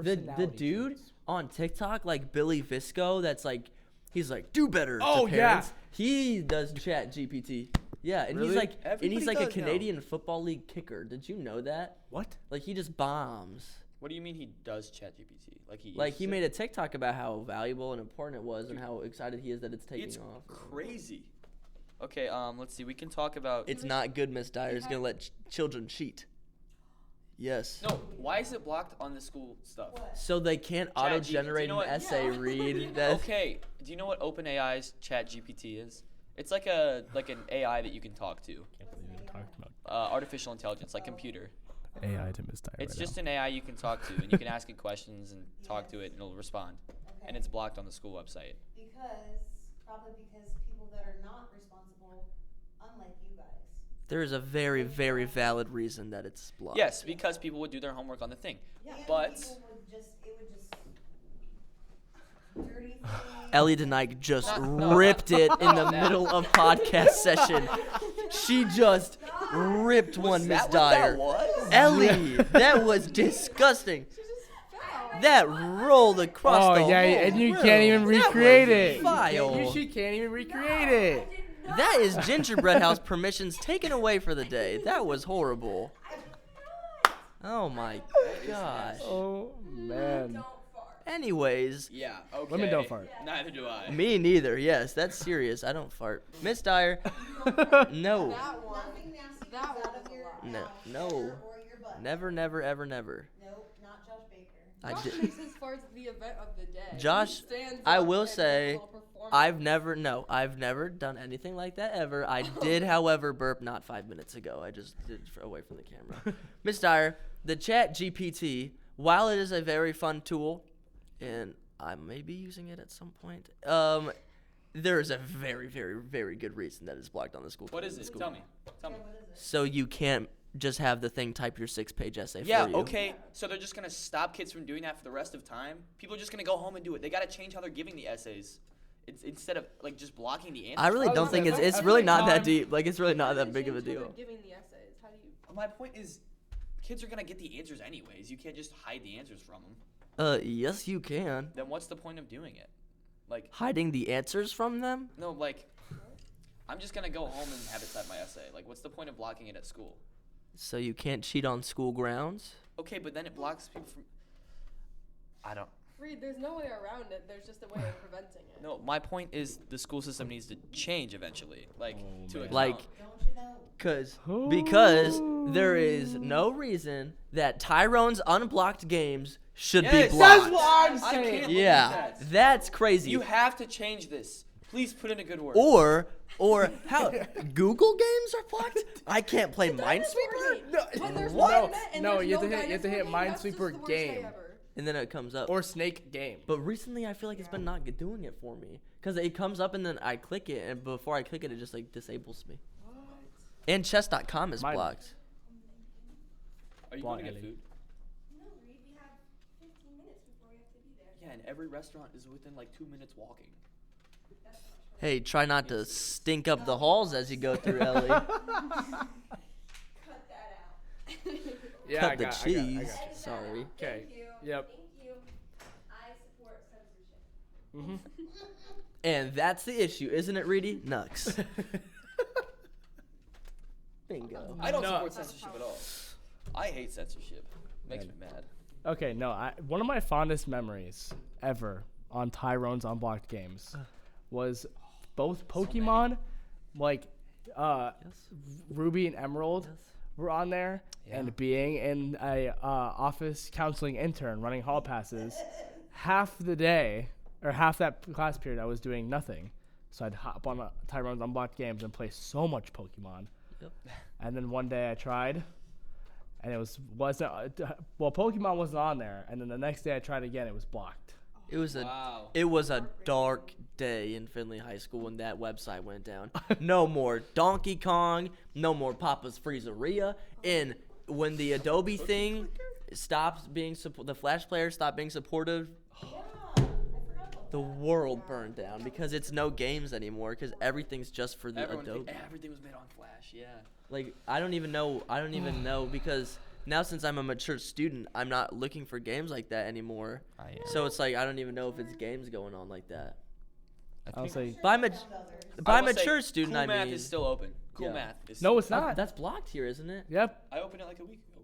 GPT. The dude on TikTok, like Billy Visco, that's like, he's like, do better. Oh, to yeah. parents. He does Chat GPT. Yeah, and Really? he's like, Everybody a does now. Canadian Football League kicker. Did you know that? What? Like he just bombs. What do you mean he does ChatGPT? Like he made a TikTok about how valuable and important it was and how excited he is that it's taking It's off. crazy. Okay, let's see. We can talk about. It's not good, Miss Dyer's gonna let children cheat. Yes. No, why is it blocked on the school stuff? So they can't Chat auto-generate GPT, you know an what? essay read. That Okay, do you know what OpenAI's ChatGPT is? It's like an AI that you can talk to. Can't believe we talked about Artificial intelligence, like computer. AI to Miss Dyer. It's just an AI you can talk to, and you can ask it questions and talk to it, and it'll respond. Okay. And it's blocked on the school website. Probably because people that are not responsible, unlike you guys, There is a very, very valid reason that it's blocked. Yes, because people would do their homework on the thing. Yeah. But People would just, it would just dirty things. Ellie DeNike just No. ripped it in the middle of podcast session. She just ripped one, Miss that what Dyer. that was? Ellie, that was disgusting. That rolled across the Oh yeah, whole and you room. can't even That recreate was it. vile. She can't even recreate it. That is Gingerbread House permissions taken away for the day. That was horrible. Oh my gosh. Oh man. Anyways, Yeah, okay. Women don't fart. Neither do I. me neither. Yes, that's serious. I don't fart. Miss Dyer, no. That one. Nothing nasty That comes one out was of a your lot. No, mouth no. or your butt. Never, never, ever, never. Nope, not Josh Baker. I Josh did. makes his farts the event of the day. Josh, He stands I up will and does a say, little performance. I've never done anything like that ever. I did, however, burp not 5 minutes ago. I just did it away from the camera. Miss Dyer, the Chat GPT, while it is a very fun tool, and I may be using it at some point, there is a very, very, very good reason that it's blocked on the school. What is it? school. Tell me. Tell me. So you can't just have the thing type your 6-page essay Yeah, for you. okay. So they're just going to stop kids from doing that for the rest of time? People are just going to go home and do it. They got to change how they're giving the essays. It's instead of like just blocking the answers. I really don't think it's really not that deep. Like, it's really not that big of a deal. Giving the essays. How do you? My point is, kids are going to get the answers anyways. You can't just hide the answers from them. Yes, you can. Then what's the point of doing it? Like, Hiding the answers from them? no, like, I'm just going to go home and have it type my essay. Like, what's the point of blocking it at school? So you can't cheat on school grounds? Okay, but then it blocks people from. I don't. Reid, there's no way around it. There's just a way of preventing it. No, my point is the school system needs to change eventually. Like, to account. Like, Don't you know? because there is no reason that Tyrone's unblocked games should be Yes, blocked. That's what I'm I saying. can't believe Yeah, that. that's crazy. You have to change this. Please put in a good word. Or how Google games are blocked? I can't play Minesweeper? When there's What? no internet and No, there's you have no to hit- you have to guidance hit from the game, that's just Minesweeper the worst day game. ever. And then it comes up. Or Snake Game. But recently I feel like it's been not doing it for me. Because it comes up and then I click it, and before I click it, it just like disables me. And chess.com is Mine- blocked. Are you Blog going to get editing. food? No, Reid, we have 15 minutes before we have to be there. Yeah, and every restaurant is within like 2 minutes walking. Hey, try not to stink up the halls as you go through, Ellie. Cut that out. Yeah, Cut I the got cheese. I got you. Sorry. Okay. Thank you. Yep. Thank you. I support censorship. And that's the issue, isn't it, Reedy? Nux. Bingo. I don't No. support censorship at all. I hate censorship. Makes me mad. Okay, no, one of my fondest memories ever on Tyrone's Unblocked games was both Pokemon, like Ruby and Emerald were on there, and being in a office counseling intern running hall passes. Half the day, or half that class period, I was doing nothing. So I'd hop on Tyrone's Unblocked games and play so much Pokemon. Yep. And then one day I tried, and it wasn't Pokemon wasn't on there. And then the next day I tried again, it was blocked. It was Wow. It was a dark day in Findlay High School when that website went down. No more Donkey Kong, no more Papa's Freezeria, and when the Adobe thing stopped being the Flash player stopped being supportive, the world burned down because it's no games anymore because everything's just for the Adobe. Everything was made on Flash. Yeah. Like I don't even know because now since I'm a mature student, I'm not looking for games like that anymore. So it's like I don't even know if it's games going on like that. I'll say By I will say, mature student, Cool I Math mean. is still open. Cool Yeah. Math is no, still it's not. That's blocked here, isn't it? Yep. I opened it like a week ago.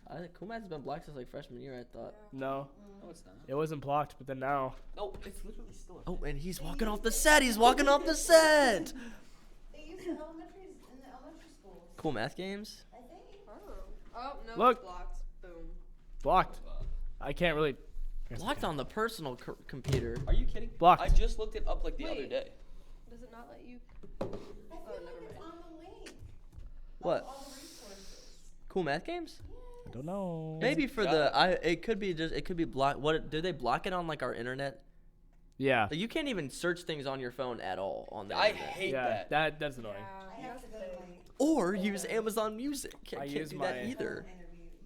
What? Cool Math's been blocked since like freshman year, I thought. No, No, it's not. it wasn't blocked, but then now. No, it's literally still. Oh, and he's walking off the set. He's walking off the set. They use the elementaries in the elementary schools, Cool Math games. I think. Oh, no, Look. it's blocked. Boom. Blocked. I can't really. Blocked on the personal computer. Are you kidding? Blocked. I just looked it up like the other Wait. day. Does it not let you? I feel never like it's mind. on the link. What? All the resources. Cool Math games? I don't know. Maybe for it could be blocked. What do they block it on like our internet? Yeah. Like, you can't even search things on your phone at all on the I internet. hate Yeah. that. That's annoying. I have to go to my. or use Amazon Music. I Can't use do that my- either.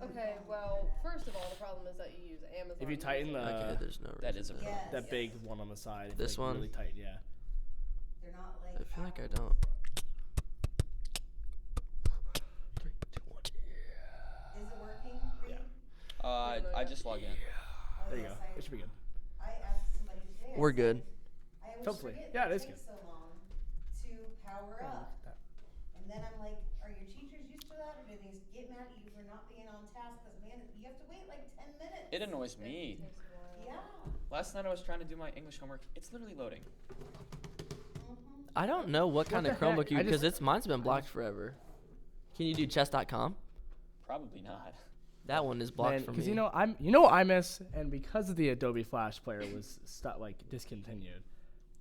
Okay, well, first of all, the problem is that you use Amazon. If you tighten Music. Okay, there's no reason. That is a problem. Yes. that big one on the side, it's This like one? really tight. Yeah. They're not like. I feel like I Apple don't. Music. 3, 2, 1. Is it working? Reid? I just logged in. Oh, There you yes, go. It should be good. I asked somebody today. I We're said, good. I always Hopefully. forget Yeah, that it is takes good. so long to power up. And then I'm like, are your teachers used to that, or do they get mad at you for not being on task? Because man, you have to wait like 10 minutes. It annoys me. Yeah. Last night I was trying to do my English homework. It's literally loading. I don't know what kind the of Chromebook heck? you I because just- mine's been blocked forever. Can you do chess.com? Probably not. That one is blocked for me. Because you know what I miss, and because of the Adobe Flash Player was discontinued,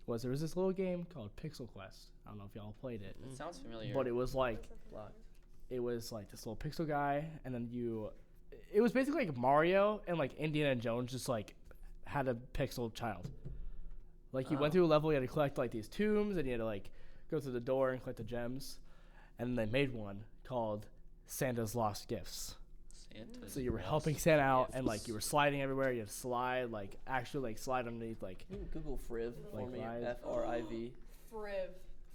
was there was this little game called Pixel Quest. I don't know if y'all played it, It sounds familiar. but it was like this little pixel guy, and then it was basically like Mario and like Indiana Jones just like had a pixel child. Like you went through a level, you had to collect like these tombs, and you had to like go through the door and collect the gems, and then they made one called Santa's Lost Gifts. Santa's So you were Lost helping Santa out, and like Gifts. you were sliding everywhere. You had to slide, like actually like slide underneath, like Can you Google Friv for Like me. Friv? F-R-I-V. Friv.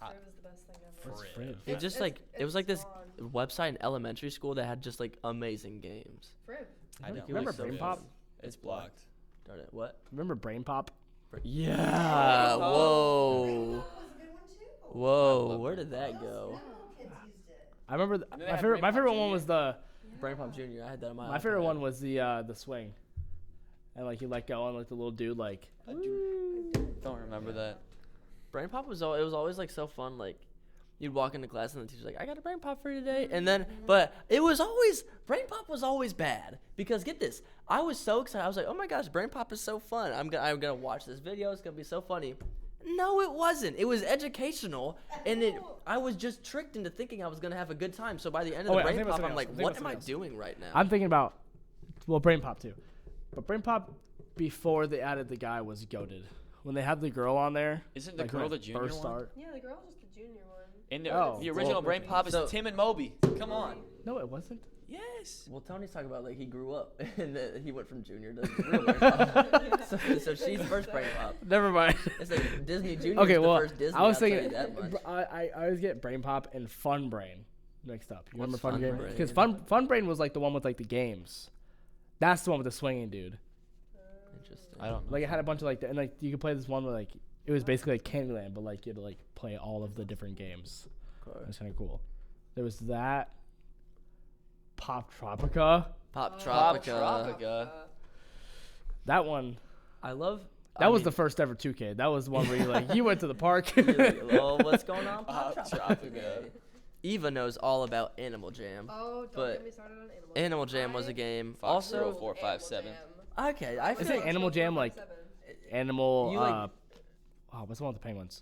Friv is the best thing ever. what's Friv. Friv? It just it was like this gone. website in elementary school that had just like amazing games. Friv. I know. Remember so Brain good. Pop? It's blocked. Darn it. What? Remember Brain Pop? Yeah. Whoa. That was a good one too. Whoa. love Where did What that else? go? Little kids used it. I remember And then they my had favorite. Brain My Pop favorite one Jr. was the. Brain Pop Jr. I had that on my My favorite iPad. one was the swing, and like you let go and like the little dude like. I don't remember that. Brain Pop was it was always like so fun. Like you'd walk into class and the teacher's like, "I got a Brain Pop for you today," and then but it was always Brain Pop was always bad because get this, I was so excited. I was like, "Oh my gosh, Brain Pop is so fun! I'm gonna watch this video. It's gonna be so funny." No, it wasn't. It was educational, and I was just tricked into thinking I was gonna have a good time. So by the end of Oh, the wait, I'm Brain thinking about Pop, I'm something like, else. I'm "What thinking am I about something doing right now?" I'm thinking about, well, Brain Pop too, but Brain Pop before they added the guy was goated. When they had the girl on there, Isn't the like, when girl it the junior first one? start. Yeah, the girl's just the junior one. In the, Oh, the original well, Brain Pop is so- Tim and Moby. Come on. No, it wasn't. Yes. Well, Tony's talking about like he grew up and he went from junior to real Brain Pop. so she's first Brain Pop. Never mind. It's like Disney Junior. Okay, the well, first Disney, I was I'll tell you thinking, that much. I always get Brain Pop and Fun Brain mixed up. You remember What's Fun Fun Brain? Brain? Because Fun Brain was like the one with like the games. That's the one with the swinging dude. Interesting. I don't know. Like it had a bunch of like, and like you could play this one where like it was basically like Candyland, but like you had to like play all of the different games. It was kind of cool. There was that. Pop Tropica. Pop Pop Tropica. Tropica. That one. I love. That was the first ever 2K. That was the one where you like you went to the park. Oh, what's going on? Pop Pop Tropica. Tropica. Eva knows all about Animal Jam. Oh, don't But get me started on Animal Animal Jam was a I game. Fox Also, Rule 457. okay, I Is feel it like Animal Jam like Animal? You, like- What's the one with the penguins?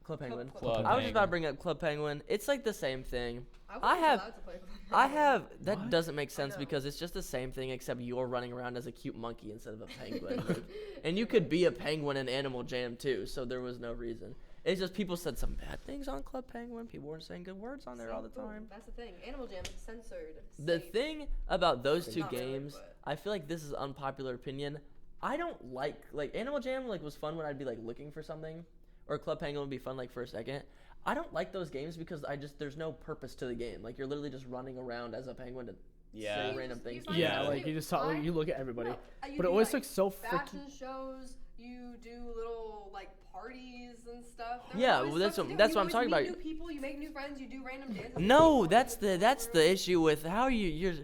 Club Penguin. Club I was just about to Penguin. bring up Club Penguin. It's like the same thing. I I have- allowed to play Club I Penguin. have that What? doesn't make sense know. because it's just the same thing except you're running around as a cute monkey instead of a penguin. Like, and you could be a penguin in Animal Jam too, so there was no reason. It's just people said some bad things on Club Penguin. People weren't saying good words on there all the Boom, time. That's the thing. Animal Jam is censored. The safe. thing about those two Not really, games, but- I feel like this is unpopular opinion. I don't like Animal Jam like was fun when I'd be like looking for something, or Club Penguin would be fun like for a second. I don't like those games because there's no purpose to the game. Like you're literally just running around as a penguin to Yeah. say random You things. find to Yeah, people. like you just saw, I- you look at everybody, No, you but it do, always like, looks so freaking. fashion shows. You do little like parties and stuff. Yeah, always well, that's stuff to what- do. that's You what I'm always talking meet about. New people, you make new friends, you do random dances. with No, people, that's the issue with how you're.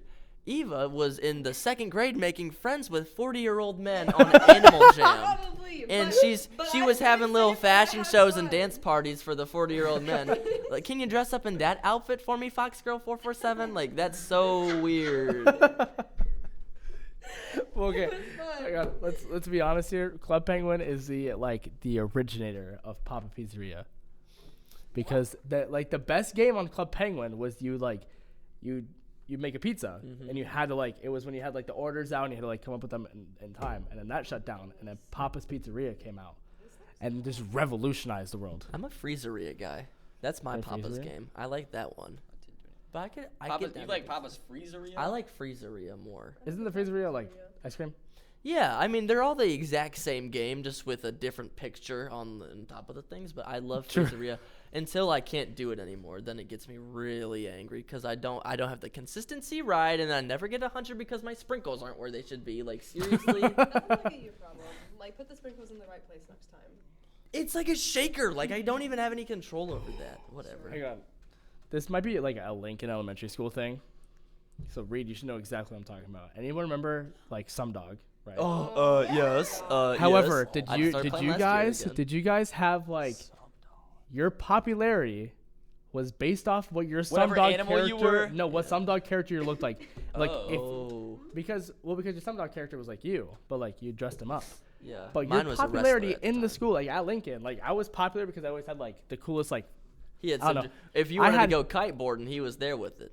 Eva was in the second grade making friends with 40-year-old men on Animal Jam. Probably, And but she I was can't having say little that I fashion had shows and fun. dance parties for the 40-year-old men. Like, can you dress up in that outfit for me, Fox Girl 447? Like, that's so weird. Well, okay, It was fun. hang on, let's be honest here. Club Penguin is the originator of Papa Pizzeria, because the best game on Club Penguin was you make a pizza and you had to it was when you had the orders out and you had to come up with them in time, and then that shut down and then Papa's Pizzeria came out and just revolutionized the world. I'm a Freezeria guy. That's my You're a Papa's Freezeria? game. I like that one. But I get You down like with Papa's Freezeria? I like Freezeria more. Isn't the Freezeria like ice cream? Yeah, I mean they're all the exact same game, just with a different picture on top of the things. But I love Sure. Freezeria until I can't do it anymore. Then it gets me really angry because I don't have the consistency right, and I never get 100 because my sprinkles aren't where they should be. Like seriously, That's like a you problem. Like put the sprinkles in the right place next time. it's like a shaker. Like I don't even have any control over that. Whatever. Hang on. This might be like a Lincoln Elementary School thing. So Reid, you should know exactly what I'm talking about. Anyone remember like Some Dog, right? Yes. However, yes. did you guys have like your popularity was based off what your Some Whatever Dog animal character? you were? No, what Some Dog character you looked like. Like Oh. because your Some Dog character was like you, but like you dressed him up. Yeah. But Mine your was a wrestler popularity at in the time. school, like at Lincoln, like I was popular because I always had like the coolest like He had I don't some. know. If you I wanted had- to go kiteboarding, he was there with it.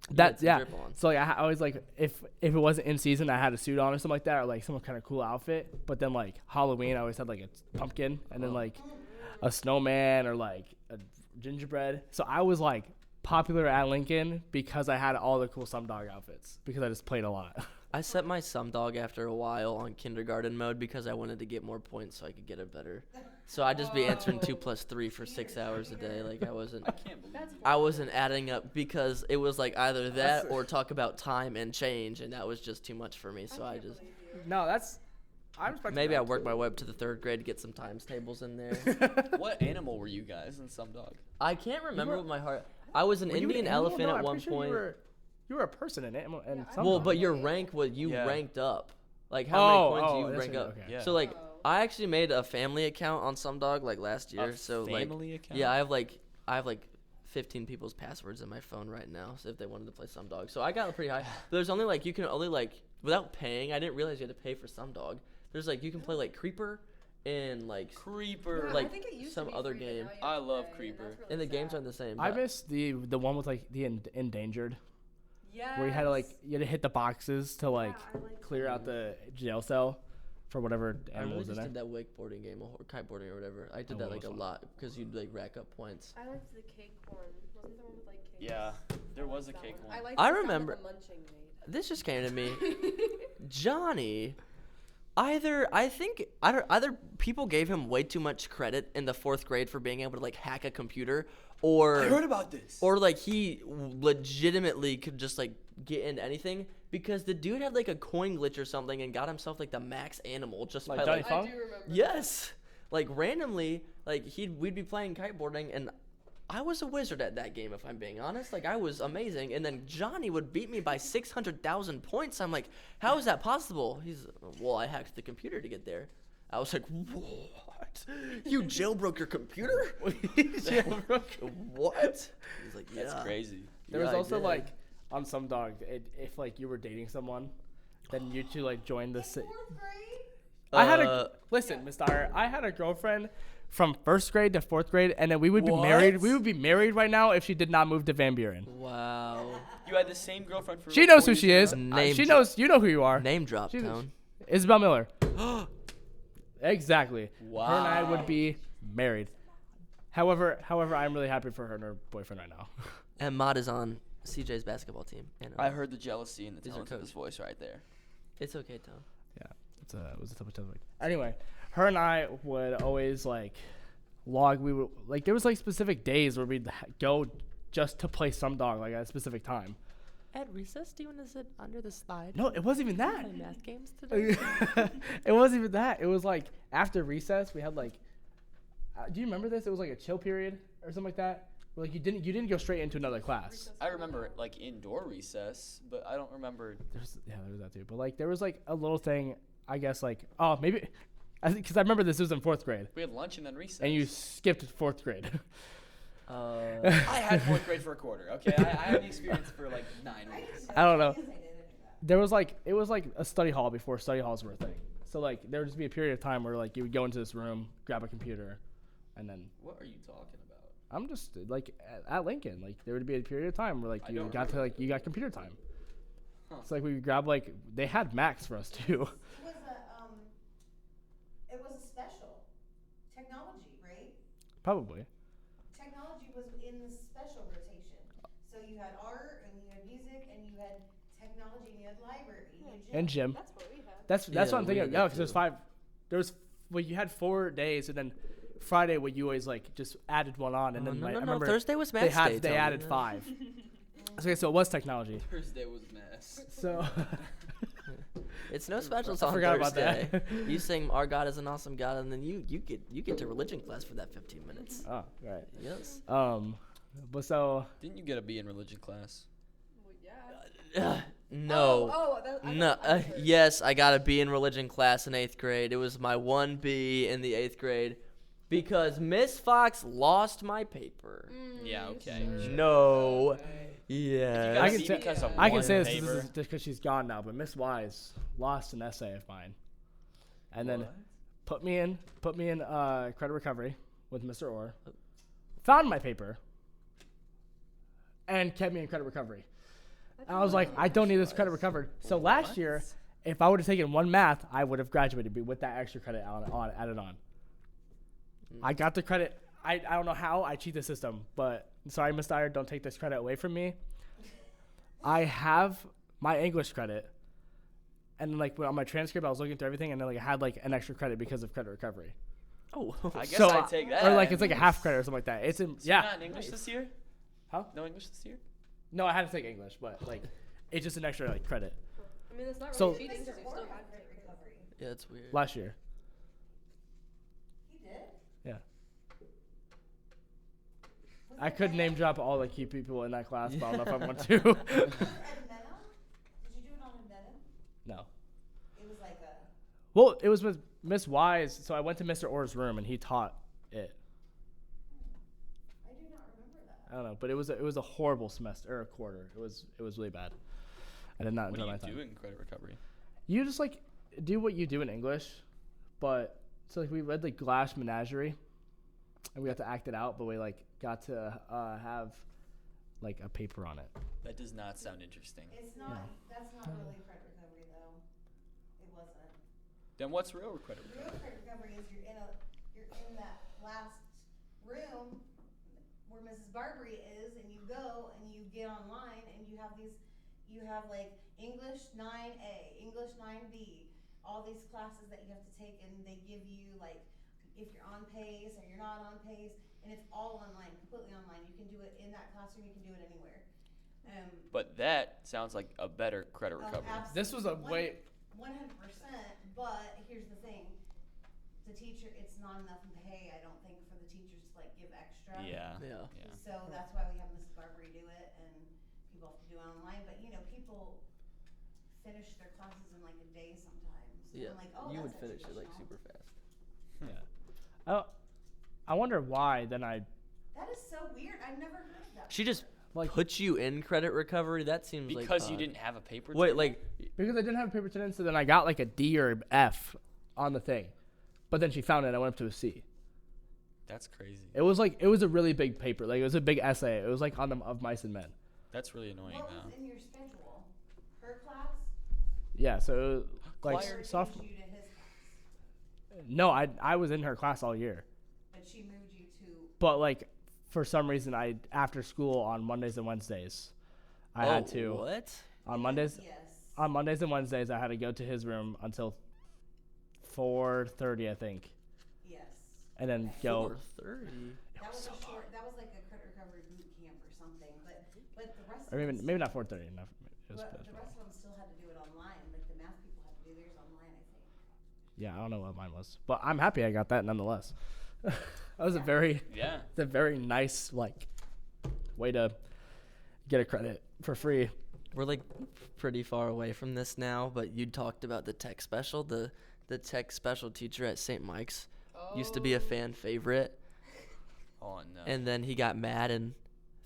He that had some yeah. drip on. So like I always like if it wasn't in season, I had a suit on or something like that, or like some kind of cool outfit. But then like Halloween, I always had like a pumpkin and then like a snowman or like a gingerbread. So I was like popular at Lincoln because I had all the cool Some Dog outfits because I just played a lot. I set my Some Dog after a while on kindergarten mode because I wanted to get more points so I could get it better. So I'd just be answering 2 plus 3 for 6 hours a day. Like I wasn't adding up because it was like either that or talk about time and change, and that was just too much for me. So I just No, that's I respect maybe that I worked too. my way up to the 3rd grade to get some times tables in there. What animal were you guys in Some Dog? I can't remember what my heart. I was an Were you an Indian animal? elephant No, at I'm one pretty sure point. You were a person in it. And Some Well, Dog. but your rank was you Yeah. ranked up. Like how many points do you that's rank right, up? okay. Yeah. So like I actually made a family account on Some Dog like last year. So like family account? yeah, I have like 15 people's passwords in my phone right now. So if they wanted to play Some Dog, so I got pretty high. But there's only like you can only like without paying. I didn't realize you had to pay for Some Dog. There's like you can play like Creeper and like Creeper. Yeah, like I think it used some to be other free, but game. now you I have to love pay, Creeper. that's really and the games sad. aren't the same. I but miss the one with like the endangered Yes. where you had to like you had to hit the boxes to like I like clear out the jail cell for whatever I animal really was in just there. did that wakeboarding game or kiteboarding or whatever. I did Oh, that that like a was fun. lot because you'd like rack up points. I liked the cake one. Wasn't there one with like cakes? Yeah, there I was a liked that cake one. I liked I the sound that remember- the munching made. This just came to me. Johnny, either people gave him way too much credit in the 4th grade for being able to like hack a computer, or I heard about this. or like he legitimately could just like get into anything because the dude had like a coin glitch or something and got himself like the max animal just Like by Johnny like Funk? I do remember. yes, like randomly like we'd be playing kiteboarding and I was a wizard at that game if I'm being honest. Like I was amazing, and then Johnny would beat me by 600,000 points. I'm like, how is that possible? He's well, I hacked the computer to get there. I was like, what? You jailbroke your computer? What? He's like, yeah. That's crazy. There was Yeah, I also did. like on Some Dog, if like you were dating someone, then you two like joined the. Fourth grade? I had a listen, Miss Dyer. I had a girlfriend from 1st grade to 4th grade, and then we would be married. What? We would be married right now if she did not move to Van Buren. Wow. You had the same girlfriend for She like knows 4 who she years is. in a row? Name She drop. knows. You know who you are. Name drop, She- Tone. Isabel Miller. Exactly. Wow. Her and I would be married. However, I'm really happy for her and her boyfriend right now. And Mod is on CJ's basketball team. And, I heard the jealousy in the These are tones of coach. his voice right there. It's okay, Tone. It was a tough week. Anyway, her and I would always like log. We would like there was like specific days where we'd go just to play Some Dog like at a specific time. At recess, do you want to sit under the slide? No, it wasn't even that. Play math games today? It wasn't even that. It was like after recess we had like. Do you remember this? It was like a chill period or something like that. Where, like you didn't go straight into another class. I remember like indoor recess, but I don't remember. There was that too. But like there was like a little thing. I guess like maybe, I think because I remember this was in 4th grade We had lunch and then recess. and you skipped 4th grade. I had 4th grade for a quarter. Okay, I had the experience for like 9 weeks. I don't know. There was like it was like a study hall before study halls were a thing. So like there would just be a period of time where like you would go into this room, grab a computer, and then What are you talking about? I'm just like at Lincoln, like there would be a period of time where like I you don't got to like you got computer time. Huh. It's like we would grab like they had Macs for us too. It was a special technology, right? Probably. Technology was in the special rotation. So you had library, you and gym. That's what we had. That's Yeah, what I'm we thinking. had No, that because there's too. 5. There's well, you had 4 days, and then Friday where you always like just added one on, and then no, I no, remember Thursday was they match day. they Tony. added 5. Okay, so it was technology. Thursday was mess. So It's no specials I on forgot about Thursday. that. You sing "Our God is an awesome God," and then you get to religion class for that 15 minutes. oh right. Yes. But so Didn't you get a B in religion class? Well, yeah. No. I No. thought- I heard. Yes, I got a B in religion class in 8th grade. It was my one B in the 8th grade because Miss Fox lost my paper. Yeah, okay. Sure. No. You Yeah. got I a can C say- because of I can one say this paper? is just because she's gone now. But Miss Wise lost an essay of mine, and then What? put me in credit recovery with Mr. Orr. Found my paper. And kept me in credit recovery. And I was like, I don't need this credit recovered. So last year, if I would have taken one math, I would have graduated with that extra credit added on. I got the credit. I don't know how. I cheat the system. But sorry, Miss Dyer, don't take this credit away from me. I have my English credit. And then, like, on my transcript, I was looking through everything, and then, like, I had, like, an extra credit because of credit recovery. Oh. I guess So, I'd take that. Or, like, it's like a half credit or something like that. It's in, So you're yeah. not in English this year? Huh? No English this year? No, I had to take English, but, like, it's just an extra, like, credit. I mean, it's not So- really cheating because you Mr. Orr still had had credit recovery. Yeah, it's weird. Last year. He did? Yeah. Was I it could Meta? name drop all the key people in that class, but I don't know if I want to. Was it at Meta? Did you do it on Meta? No. It was like a. Well, it was with Miss Wise, so I went to Mr. Orr's room and he taught it. I do not remember that. I don't know, but it was a horrible semester or a quarter. It was really bad. I did not What do enjoy my you time. do in credit recovery? You just like do what you do in English, but so like we read like Glass Menagerie, and we had to act it out, but we like got to have like a paper on it. That does not sound interesting. It's not. No. That's not really credit recovery though. It wasn't. Then what's real credit Real recovery? credit recovery is you're in that last room where Mrs. Barbary is, and you go and you get online and you have like English 9A, English 9B, all these classes that you have to take, and they give you like if you're on pace or you're not on pace, and it's all online, completely online. You can do it in that classroom, you can do it anywhere. But that sounds like a better credit recovery. This was a way. 100%, but here's the thing. The teacher, it's not enough in pay, I don't think, for the teachers to like give extra. Yeah. Yeah. Yeah. So that's why we have Mrs. Barbary do it, and people have to do it online. But you know, people finish their classes in like a day sometimes. Yeah. And I'm like, oh, You that's would finish it like educational. super fast. Oh, I wonder why. Then I That is so weird. I've never heard of that. She just like put you in credit recovery. That seems like Because you odd. didn't have a paper. Wait, to- like because I didn't have a paper attendance, so then I got like a D or F on the thing, but then she found it. And I went up to a C. That's crazy. It was a really big paper. Like it was a big essay. It was like on the of mice and men. That's really annoying What though. was in your schedule? Her class? Yeah, so it was like Choir. Or sophomore. changed you to his class? No, I was in her class all year, But she moved you to. but like for some reason I after school on Mondays and Wednesdays, I had to What? on Mondays Yes. on Mondays and Wednesdays I had to go to his room until 4:30 I think, Yes. and then go. 4:30. That was a short. That was like a credit recovery boot camp or something. But the rest. Or of maybe them maybe not 4:30. Enough. It was, But the rest of them still had to do it online. Like the math people had to do theirs online, I think. yeah, I don't know what mine was, but I'm happy I got that nonetheless. That was a very Yeah. it's a very nice like way to get a credit for free. We're like pretty far away from this now, but you talked about the tech special. The tech special teacher at St. Mike's used to be a fan favorite, Oh no. and then he got mad and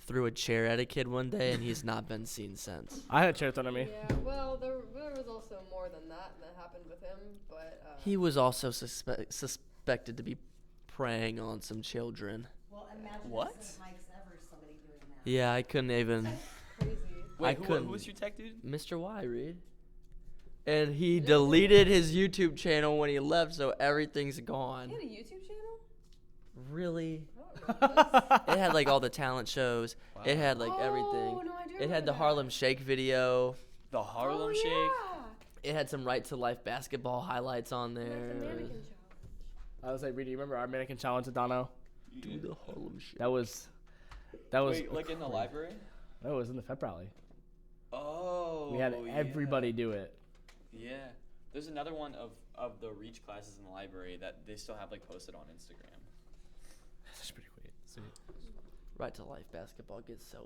threw a chair at a kid one day, and he's not been seen since. I had a chair thrown at me. Yeah, well, there was also more than that happened with him, but He was also suspected to be preying on some children. Well, imagine What? if St. Mike's ever somebody doing that. Yeah, I couldn't even. crazy. I Wait, who couldn't. was your tech dude? Mr. Y, Reid. And he deleted his YouTube channel when he left, so everything's gone. He had a YouTube channel? Really? I don't remember this. It had like all the talent shows. It had like everything. Oh, no, I do It had the remember Harlem that. Shake video. The Harlem oh, Shake. Yeah. It had some Right to Life basketball highlights on there. Like the mannequin challenge. I was like, Reid, do you remember our mannequin challenge at Dono? Do the Harlem Shake. That was. Wait, like in the crazy. library? No, it was in the pep rally. Oh. We had everybody do it. Yeah. There's another one of the Reach classes in the library that they still have like posted on Instagram. That's pretty sweet. Right to Life basketball gets so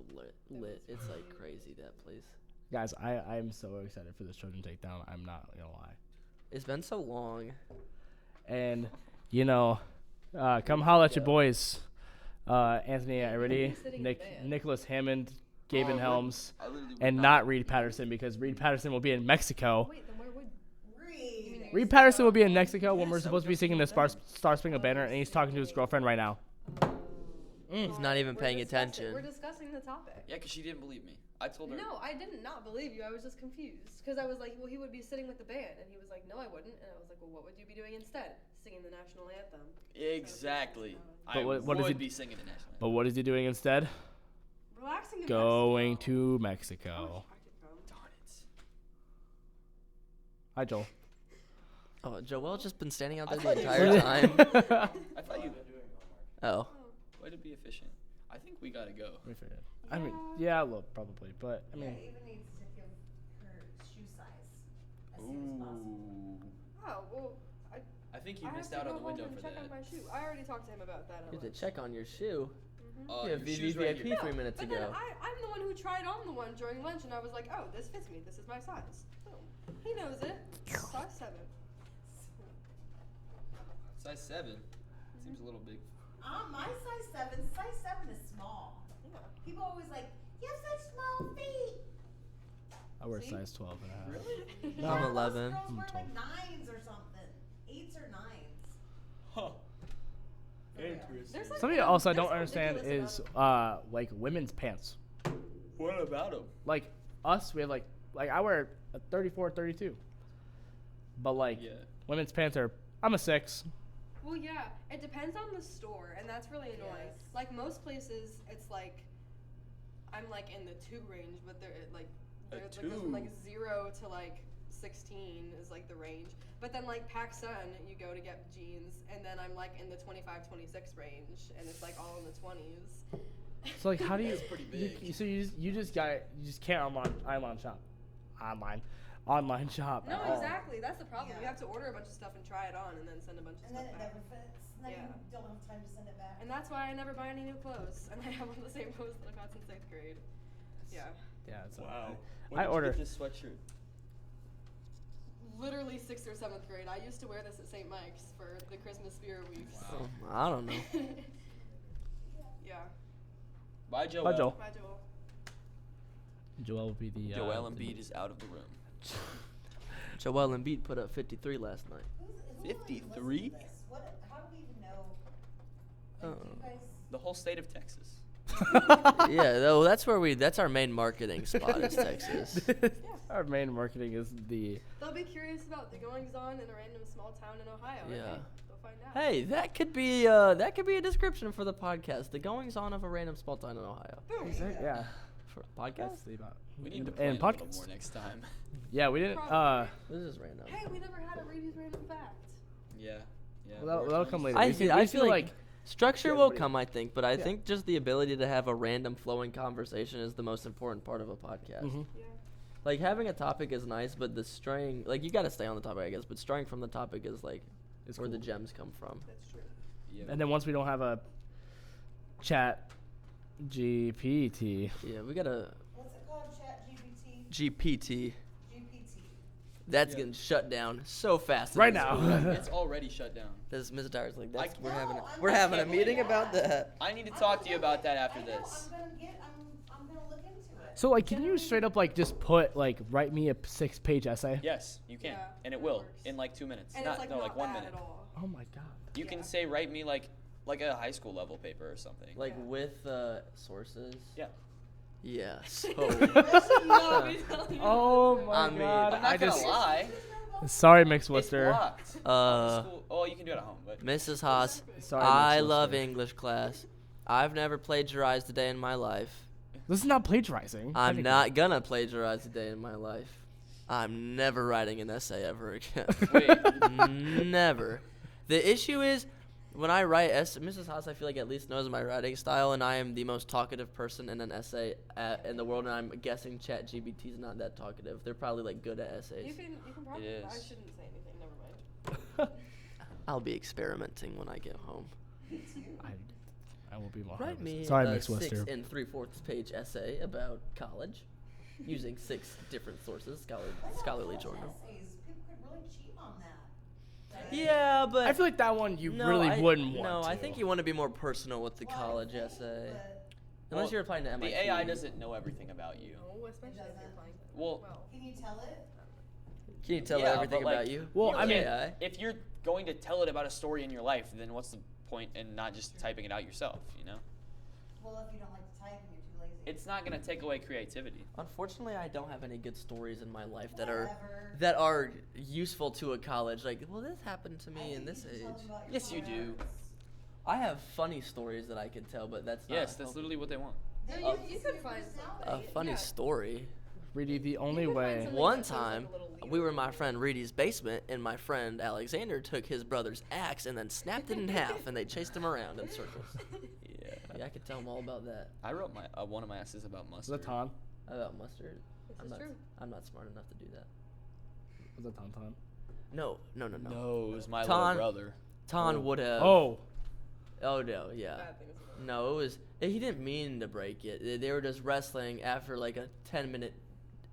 lit. It's like crazy, that place. Guys, I am so excited for this Trojan takedown. I'm not gonna lie. It's been so long. And come holla at your boys. Anthony Reid, Nicholas Hammond, Gaben Helms, and not Reid Patterson, because Reid Patterson will be in Mexico. Wait, then where would Reid Patterson will be in Mexico when we're supposed to be singing the Star Spangled Banner, and he's talking to his girlfriend right now. He's not even paying attention. We're discussing the topic. Yeah, because she didn't believe me. I told her. No, I did not believe you. I was just confused. Because I was like, well, he would be sitting with the band. And he was like, no, I wouldn't. And I was like, well, what would you be doing instead? Singing the national anthem. Exactly. But I what is would he- be singing the national anthem. But what is he doing instead? Relaxing in Going Mexico. to Mexico. Darn it. Hi, Joel. Oh, Joel's just been standing out I there the thought you entire were- time. I thought you. Oh. Way to be efficient. I think we gotta go. We figured. I mean, yeah, well, probably, but I mean, Ava needs to give her shoe size as soon as possible. Ooh. Oh, well, I think you I have missed to out go on the home window and for check that. on my shoe. I already talked to him about that. You have to check on your shoe. Your Yeah, shoe's right VVVIP here. 3 minutes But ago. then I'm the one who tried on the one during lunch, and I was like, oh, this fits me. This is my size. Boom. He knows it. Size 7. Size 7. Seems a little big. My size 7 is small. Yeah. People always like, you have such small feet. I wear See? size 12 and a half. Really? No. I'm Most 11. girls I'm wear 12. like 9s or something. 8s or 9s. Huh. Interesting. There's like Something a- else I there's don't a understand ridiculous is amount like women's pants. What about him? Like us, we have like I wear a 34, 32. But like Yeah. women's pants are, I'm a 6. Well, yeah, it depends on the store, and that's really annoying. Yes. Like most places, it's like I'm like in the 2 range, but they're like A goes from like 2? 0 to like 16 is like the range. But then like PacSun, you go to get jeans, and then I'm like in the 25, 26 range, and it's like all in the 20s. So like how do you That's pretty big. so you just can't online shop No, at all. exactly. That's the problem. You Yeah. have to order a bunch of stuff and try it on, and then send a bunch of And then stuff it back. never fits. And then Yeah. you don't have time to send it back. And that's why I never buy any new clothes, and I have all the same clothes that I've had since 8th grade. Yeah. Yeah, it's Wow. I order- this sweatshirt. Literally 6th or 7th grade. I used to wear this at St. Mike's for the Christmas Spirit Weeks. Oh, I don't know. Yeah. Bye, Joel. Bye, Joel. Bye, Joel. Joel will be the Joel the- Embiid is out of the room. Joel Embiid put up 53 last night. Who even listens to 53? this? How do we even know? Like, do you guys? The whole state of Texas. Yeah, though that's our main marketing spot is Texas. Our main marketing is the They'll be curious about the goings on in a random small town in Ohio. and Yeah. They'll find out. Hey, that could be a description for the podcast. The goings on of a random small town in Ohio. Boom. yeah. For a That's podcast? the about We need and to plan a little podcasts. more next time. Yeah, we didn't. Probably. This is random. Hey, we never had a Reid's random fact. Yeah. Yeah. Well, more that'll times. come later. I We feel, can- I we feel like structure Yeah, will everybody- come, I think, but I Yeah. think just the ability to have a random flowing conversation is the most important part of a podcast. Mhm. Yeah. Like having a topic is nice, but the straying, like you got to stay on the topic, I guess, but straying from the topic is like It's where the cool. gems come from. That's true. Yeah. And then once we don't have a chat GPT, Yeah, we got a What's it called? Chat GPT? GPT. GPT. That's Yeah. getting shut down so fast. in Right this now. school. It's already shut down. This Ms. Dyer's like, I- that's, No, I'm we're not having a kidding. meeting Yeah. about that. I need to talk to you about that after I know, this. I'm gonna look into it. so like, can you straight up like just put like write me a 6-page essay? Yes, you can, Yeah, and it that will works. in like 2 minutes. And Not it's like no, not like 1 bad minute. at all. Oh my god. You Yeah. can say write me like a high school level paper or something. Like Yeah. with sources. Yeah. Yeah. So. No, me telling you. Oh my I mean, god. I'm not I gonna just lie. sorry, Mix It's Worcester. blocked. School. Oh, you can do it at home, but Mrs. Haas, Sorry, I Mix love Worcester. English class. I've never plagiarized a day in my life. This is not plagiarizing. I'm technically. not gonna plagiarize a day in my life. I'm never writing an essay ever again. Wait. Never. The issue is, when I write Mrs. Haas, I feel like at least knows my writing style, and I am the most talkative person in an essay in the world, and I'm guessing ChatGPT is not that talkative. They're probably like good at essays. You can probably. It I is. shouldn't say anything. Never mind. I'll be experimenting when I get home. I will be more. Write me Sorry, a Mix 6 Wister. 3/4 page essay about college, using 6 different sources, scholarly journal. Essays. People could really cheat on that. Right? Yeah, but I feel like that one you no, really I, wouldn't want No, to. I think you want to be more personal with the Well, I college think, essay. but Unless Well, you're applying to MIT. The AI doesn't know everything about you. No, especially if you're doesn't. playing. Well, Can you tell it? Can you tell Yeah, everything but, like, about you? Well, you I mean- can't- if you're going to tell it about a story in your life, then what's the point in not just typing it out yourself? You know, Well, if you don't like to type and you're too lazy. it's not gonna take away creativity. Unfortunately, I don't have any good stories in my life Whatever. that are useful to a college. Like, well, this happened to me in this age. Yes, you do. I have funny stories that I can tell, but that's not Yes, that's helpful. literally what they want. No, you could find A funny Yeah. story. Really, the only could find way. something One that feels like a time, little we were in weird. my friend Reid's basement, and my friend Alexander took his brother's axe and then snapped it in half, and they chased him around in circles. Yeah. Yeah, I could tell him all about that. I wrote my one of my essays about Was mustard. that Ton? About mustard. This I'm is not. true. I'm not smart enough to do that. Was that Ton? No. No, it was my Ton- little brother. Ton Oh. would have. Oh. Oh no, yeah. Bad things about it. No, it was. He didn't mean to break it. They were just wrestling after like a 10-minute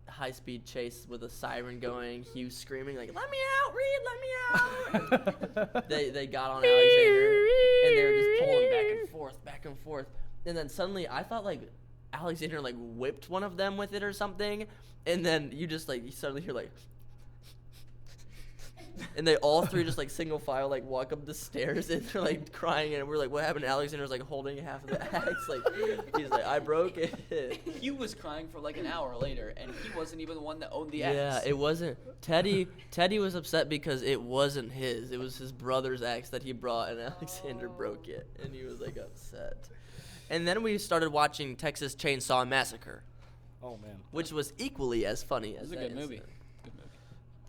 high-speed chase with a siren going. He was screaming like, "Let me out, Reid! Let me out!" they got on Alexander and they were just pulling back and forth. And then suddenly I thought like Alexander like whipped one of them with it or something. And then you suddenly hear like. And they all three just like single file like walk up the stairs and they're like crying and we're like, what happened? Alexander's like holding half of the axe, like he's like, I broke it. He was crying for like an hour later, and he wasn't even the one that owned the Yeah, axe. it wasn't Teddy. Teddy was upset because it wasn't his. It was his brother's axe that he brought, and Alexander broke it, and he was like upset. And then we started watching Texas Chainsaw Massacre, Oh man. which was equally as funny It as was a that good movie. incident. Good movie.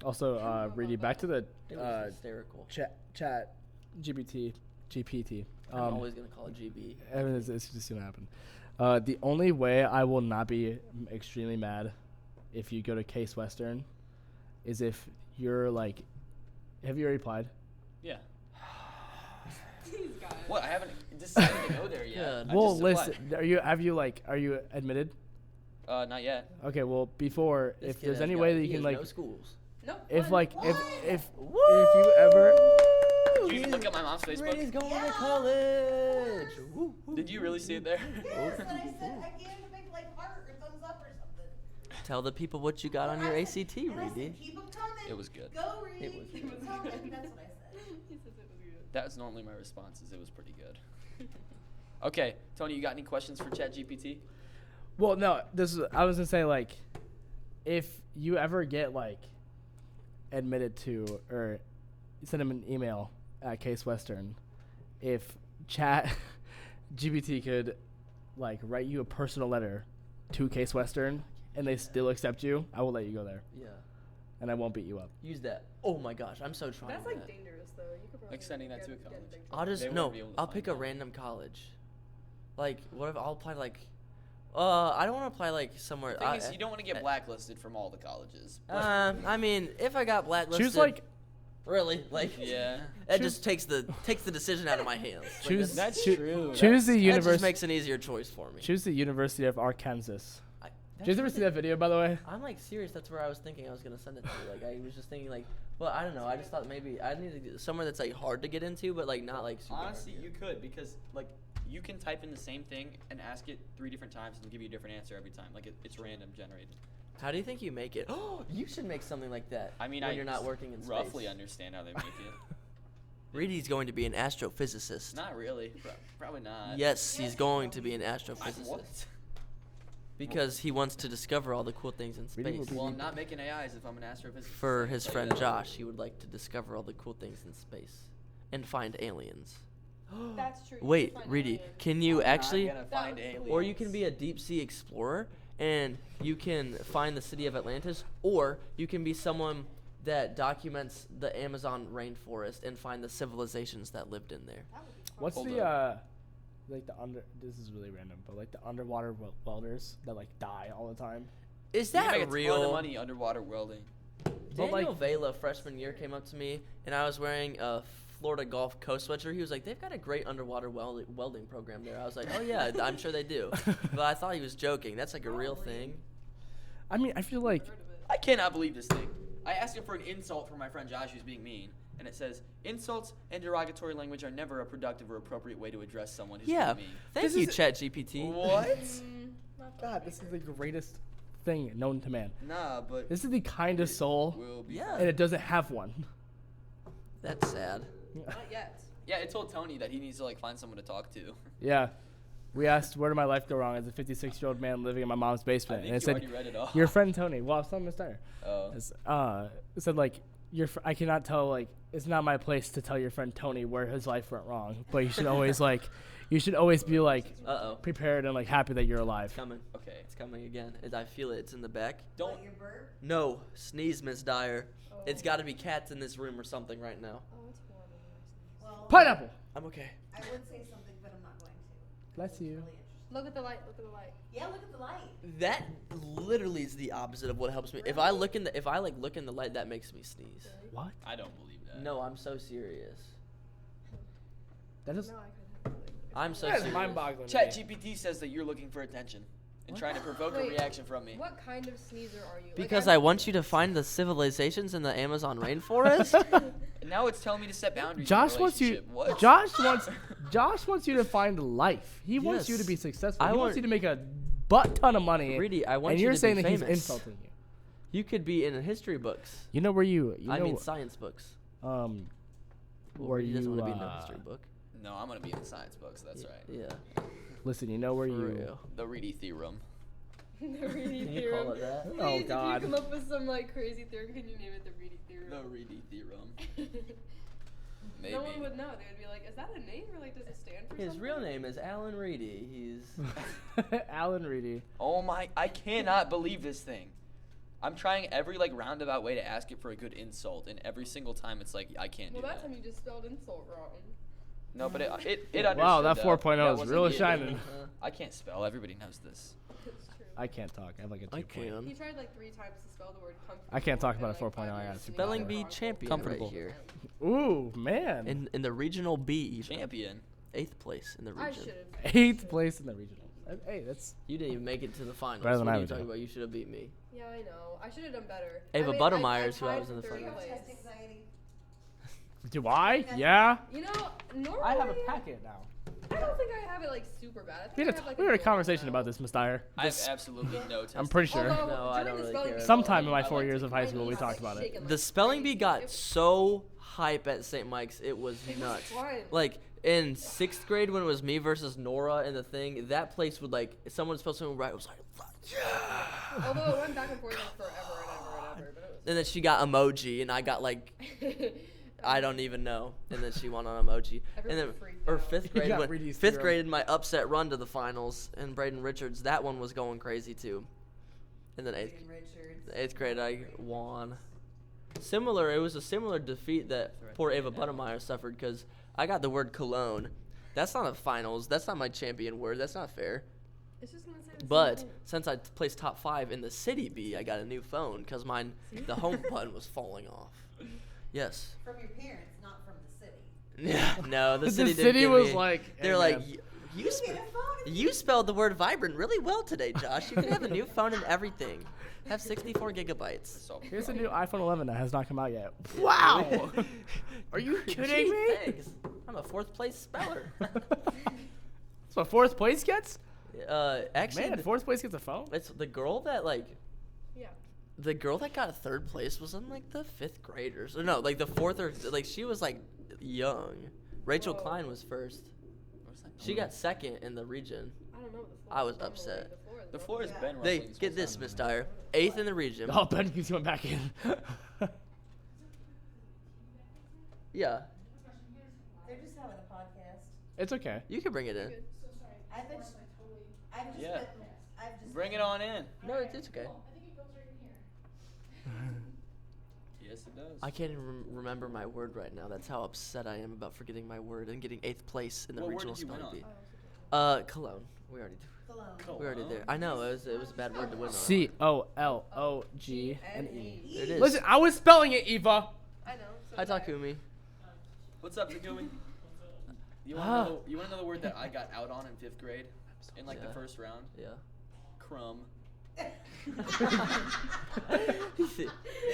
Also, Reedy, back to the It was hysterical. chat GPT. I'm always gonna call it GB. And it's just gonna happen. The only way I will not be extremely mad if you go to Case Western is if you're like, have you already applied? Yeah. These guys. What? I haven't decided to go there yet. Good. I Well, just listen, applied. are you admitted? Not yet. Okay, well, before, This if kid there's has any got- way that he you can has like, no schools. Nope. if one. like, What? if you ever, Did you look at my mom's Brady's Facebook? going Yeah. to college. Woo, woo. Did you really see it there? Yes, and I said I gave him a big like heart or thumbs up or something. Tell the people what you got on your I ACT, said, and I said, Reedy. keep 'em coming. It was good. Go Reed. It was Keep 'em good. coming. That's what I said. He says it was good. That's normally my responses. It was pretty good. Okay, Tony, you got any questions for ChatGPT? well, no, I was gonna say like, if you ever get like admitted to or send him an email at Case Western, if Chat GPT could like write you a personal letter to Case Western and they still accept you, I will let you go there Yeah. and I won't beat you up. Use that. Oh my gosh, I'm so trying. That's that. like dangerous though. You could probably Like sending that get- to a get in college. big I'll trouble. just They no. wouldn't be able to I'll find pick a out. random college. Like what if I'll apply like, I don't want to apply like somewhere. The thing is, you don't want to get blacklisted from all the colleges. I mean, if I got blacklisted, Choose like really like. Yeah. That just takes the decision out of my hands. Like, choose That's choo- true. Choose the that just university. makes an easier choice for me. Choose the University of Arkansas. That's Did you ever see that video, by the way? I'm like serious. That's where I was thinking I was gonna send it to. Like I was just thinking like, well, I don't know. I just thought maybe I need to get somewhere that's like hard to get into, but like not like super hard Honestly, to get you could because like you can type in the same thing and ask it 3 different times and give you a different answer every time. Like it's random generated. How do you think you make it? Oh, you should make something like that. I mean, when I you're not working in space. roughly understand how they make it. Reedy's going to be an astrophysicist. Not really. Probably not. Yes, he's going to be an I, astrophysicist what? because he wants to discover all the cool things in Reedy will space. be- Well, I'm not making AIs if I'm an astrophysicist. For his Like friend that. Josh, he would like to discover all the cool things in space and find aliens. That's true. You Wait, can find Reedy, aliens. can you actually, I'm gonna find That was aliens. or you can be a deep sea explorer and you can find the city of Atlantis, or you can be someone that documents the Amazon rainforest and find the civilizations that lived in there. That would be fun. What's Hold the like the under? This is really random, but like the underwater welders that like die all the time. Is You can that make a ton of real? money underwater welding. Daniel like- Vela, freshman year, came up to me, and I was wearing a Florida Gulf Coast sweatshirt. He was like, "They've got a great underwater welding program there." I was like, "Oh yeah, I'm sure they do," but I thought he was joking. That's like a real thing. I mean, I feel like Heard of it. I cannot believe this thing. I asked him for an insult from my friend Josh who's being mean, and it says, insults and derogatory language are never a productive or appropriate way to address someone who's Yeah, being mean. thank This you, is- ChatGPT. What? Not God, this is the greatest thing known to man. Nah, but This is the kindest soul, will be Yeah. and it doesn't have one. That's sad. Not yet. Yeah, it told Tony that he needs to like find someone to talk to. Yeah. We asked, where did my life go wrong as a 56-year-old man living in my mom's I basement? think And it you said, already read it off. your friend Tony. Well, I was telling Miss Dyer. Oh. It said, like, I cannot tell, like, it's not my place to tell your friend Tony where his life went wrong. But you should always, like, be, like, Uh-oh. prepared and, like, happy that you're alive. It's coming. Okay. It's coming again. I feel it. It's in the back. Don't. What, your burp? No, sneeze, Miss Dyer. Oh. It's got to be cats in this room or something right now. Oh, it's horrible. Well, Pineapple! I'm okay. I would say something, but I'm not going to. Bless It's you. really interesting. Look at the light. Look at the light. Yeah, look at the light. That literally is the opposite of what helps me. If I look in the light, that makes me sneeze. What? I don't believe that. No, I'm so serious. That is No, I couldn't. I'm so that is serious. mind-boggling. to me. ChatGPT says that you're looking for attention and trying to provoke a Wait, reaction from me. What kind of sneezer are you? Like, Because I'm- I want you to find the civilizations in the Amazon rainforest. And now it's telling me to set boundaries. Josh in a wants you. relationship. What? Josh wants you to find life. He wants you to Yes. be successful. I He want- wants you to make a butt ton of money. Reedy, I want and you you're to saying be that he's famous. insulting you. You could be in history books. You know where you? I mean science books. Well, where Reedy you? doesn't want to be in a history book. No, I'm gonna be in the science books. That's right. Yeah. Listen, you know where For you? real. The Reedy theorem. the Reedy Can you theorem. call it that? Please, Oh, if God. you come up with some like crazy theorem, can you name it the Reedy theorem? The Reedy theorem. Maybe. No one would know. They would be like, "Is that a name or like does it stand for His something?" real name is Alan Reedy. He's Alan Reedy. Oh my! I cannot believe this thing. I'm trying every like roundabout way to ask it for a good insult, and every single time it's like I can't Well, do that that. time you just spelled insult wrong. No, but it understood. Wow, that though. 4.0 That is wasn't really me. shining. I can't spell. Everybody knows this. It's true. I can't talk. I have like a 2. I He can. tried like 3 times to spell the word comfortable. I can't talk and, about a like, 4.0, I got 5 a years 2.0. and he Spelling got it bee wrong. champion Comfortable. right here. Ooh, man. In the regional B. even. Champion. 8th place in the I region. should have. 8th place in the regional. Hey, that's You didn't even make it to the finals. Better than what I are you would do. talking about? You should have beat me. Yeah, I know. I should have done better. Ava I mean, Buttermeyer's who I tied was in the for third Do you finals. have place. test anxiety? Do I? Yeah. You know, normally I have a packet now. I don't think I have it like super bad. I think We I had have, like, a normal conversation amount. about this, Miss Dyer. I have absolutely no test. I'm pretty sure. Although, No, I during don't the really spelling care. bee, Sometime in my I 4 like years to- of high school, we was, talked like, about it. shaking The like spelling bee crazy. got It was- so hype at St. Mike's. It was it was nuts. fun. Like in 6th grade when it was me versus Nora and the thing, that place would like if someone spelled something right, it was like yeah. Although it went back and forth like forever and ever and ever, but And then she got emoji and I got like it was. I don't even know. And then she won on emoji. And then Everyone freaked or out. 5th You grade got when Reedy's 5th theorem. grade my upset run to the finals and Braden Richards, that one was going crazy too. And then 8th Reading Richards. 8th grade I won. It was a similar defeat that poor Ava Buttermeyer suffered because I got the word cologne. That's not a finals. That's not my champion word. That's not fair. It's just gonna say the same But thing. since I placed top 5 in the city B, I got a new phone because the home button was falling off. Yes. From your parents, not from the city. Yeah. No, the The city. city didn't give was me- like, They're hey, like, man. you You get a phone if you spelled the word vibrant really well today, Josh. You can have a new phone and everything. Have 64 gigabytes. So Here's a new iPhone 11 that has not come out yet. Wow. Are you kidding Gee, me? thanks. I'm a 4th place speller. That's what 4th place gets? Actually, Man, 4th place gets a phone? it's the girl that like. Yeah. The girl that got 3rd place was in like the 5th graders. Or no, like the 4th or like she was like young. Rachel Whoa. Klein was 1st. what's that? She got 2nd in the region. I don't know what the floor I was is normally. upset. The floor is Yeah. Ben. They Ruffling's get full this, time. Miss Dyer. 8th in the region. Oh, Ben keeps going back in. Yeah. They're just having a podcast. It's okay. You can bring it in. I've been, I've just Yeah. been, I've just Bring been- it on in. No, it's okay. Yes, it does. I can't even remember my word right now. That's how upset I am about forgetting my word and getting 8th place in the What word regional did you win spelling on? bee. Cologne. We already did. Cologne. We already did. I know it was a bad word to win on. COLOGNE. It is. Listen, I was spelling it, Eva. I know. So Hi, did I. Takumi. What's up, Takumi? You want to know the word that I got out on in 5th grade? In like Yeah. the first round? Yeah. Crumb.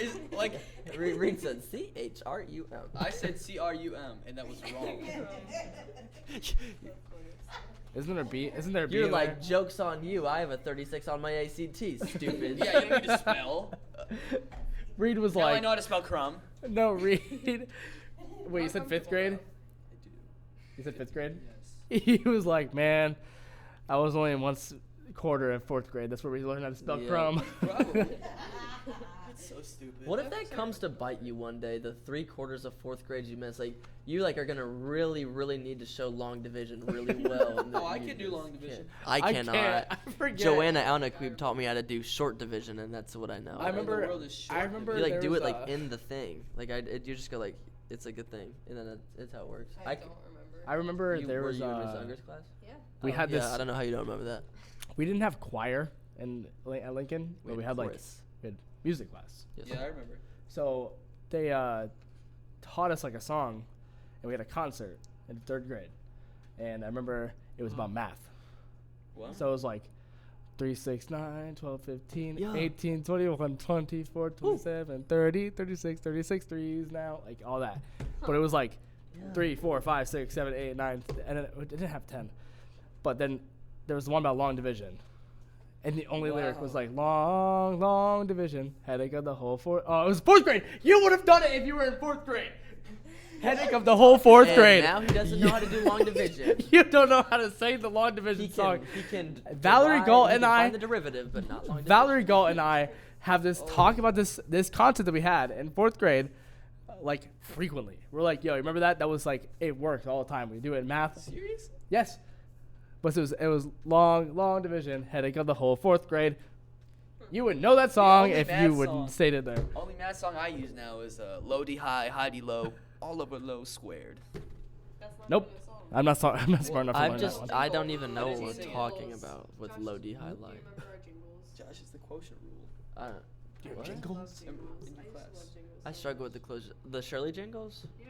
Is like Reid said CHRUM. I said CRUM and that was wrong. Isn't there a B? Isn't there a B? You're in like, there? joke's on you. I have a 36 on my ACT, stupid. Yeah, you don't need to spell. Reid was Now I like, know how to spell crumb. no, Reid. Wait, you said 5th grade? I do. You said 5th grade? Yes. He was like, man, I was only in quarter in 4th grade. That's where we learned how to spell Yeah. crumb. Probably. That's so stupid. What if that comes to bite you one day? The 3/4 of 4th grade you miss, like you are gonna really, really need to show long division really well. and Oh, then I you can do just long division. can't. I cannot. I forget. Joanna Alniquib taught me how to do short division, and that's what I know. I What in the remember. world is short I remember. You like there do was it like a- in the thing. Like you just go like it's like a thing, and then it's how it works. I don't remember. I remember there were was you in Miss a. Unger's class? Yeah. We Oh, had yeah, this. I don't know how you don't remember that. We didn't have choir at Lincoln, but we had like chorus. we had music class. Yes. Yeah, I remember. So they taught us like a song, and we had a concert in 3rd grade. And I remember it was about math. What? So it was like 3, 6, 9, 12, 15, Yeah. 18, 21, 24, 27, 30, 36, 36 threes now, like all that. But it was like 3, 4, 5, 6, 7, 8, 9, and then it didn't have 10. But then there was one about long division. And the only lyric was like, long, long division, headache of the whole fourth. Oh, it was 4th grade. You would have done it if you were in 4th grade. Headache of the whole 4th And grade. now he doesn't know how to do long division. You don't know how to say the long division He song. can. Valerie derive- Galt he and can I- find the derivative, but not long Valerie Galt and I have this talk about this concept that we had in 4th grade, like frequently. We're like, yo, remember that? That was like, it works all the time. We do it in math. Serious? Yes. But it was long division, headache of the whole 4th grade. You would know that song only if math you would song. stayed it there. Only math song I use now is low D high, high D low, all over low squared. That's not Nope. even a song. I'm not smart enough to I'm learn just. that one. I don't even know Why what did we're you sing it? talking about with Josh, low D do high you line. remember our jingles? Josh, it's the quotient rule. I don't. What? I Jingles? love jingles. In your I used to class. love jingles. I struggle with the closure. The Shirley jingles. Yeah.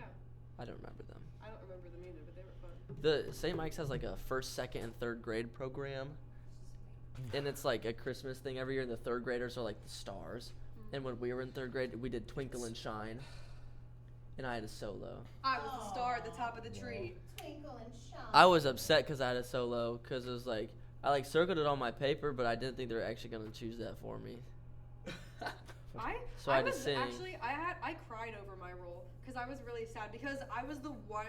I don't remember them. I don't remember them either, but they were fun. The St. Mike's has like a 1st, 2nd, and 3rd grade program, and it's like a Christmas thing every year. And the 3rd graders are like the stars. And when we were in 3rd grade, we did Twinkle and Shine, and I had a solo. I was the star at the top of the tree. Twinkle and shine. I was upset because I had a solo because it was like I like circled it on my paper, but I didn't think they were actually gonna choose that for me. So I had to was sing. actually I cried over my role because I was really sad because I was the one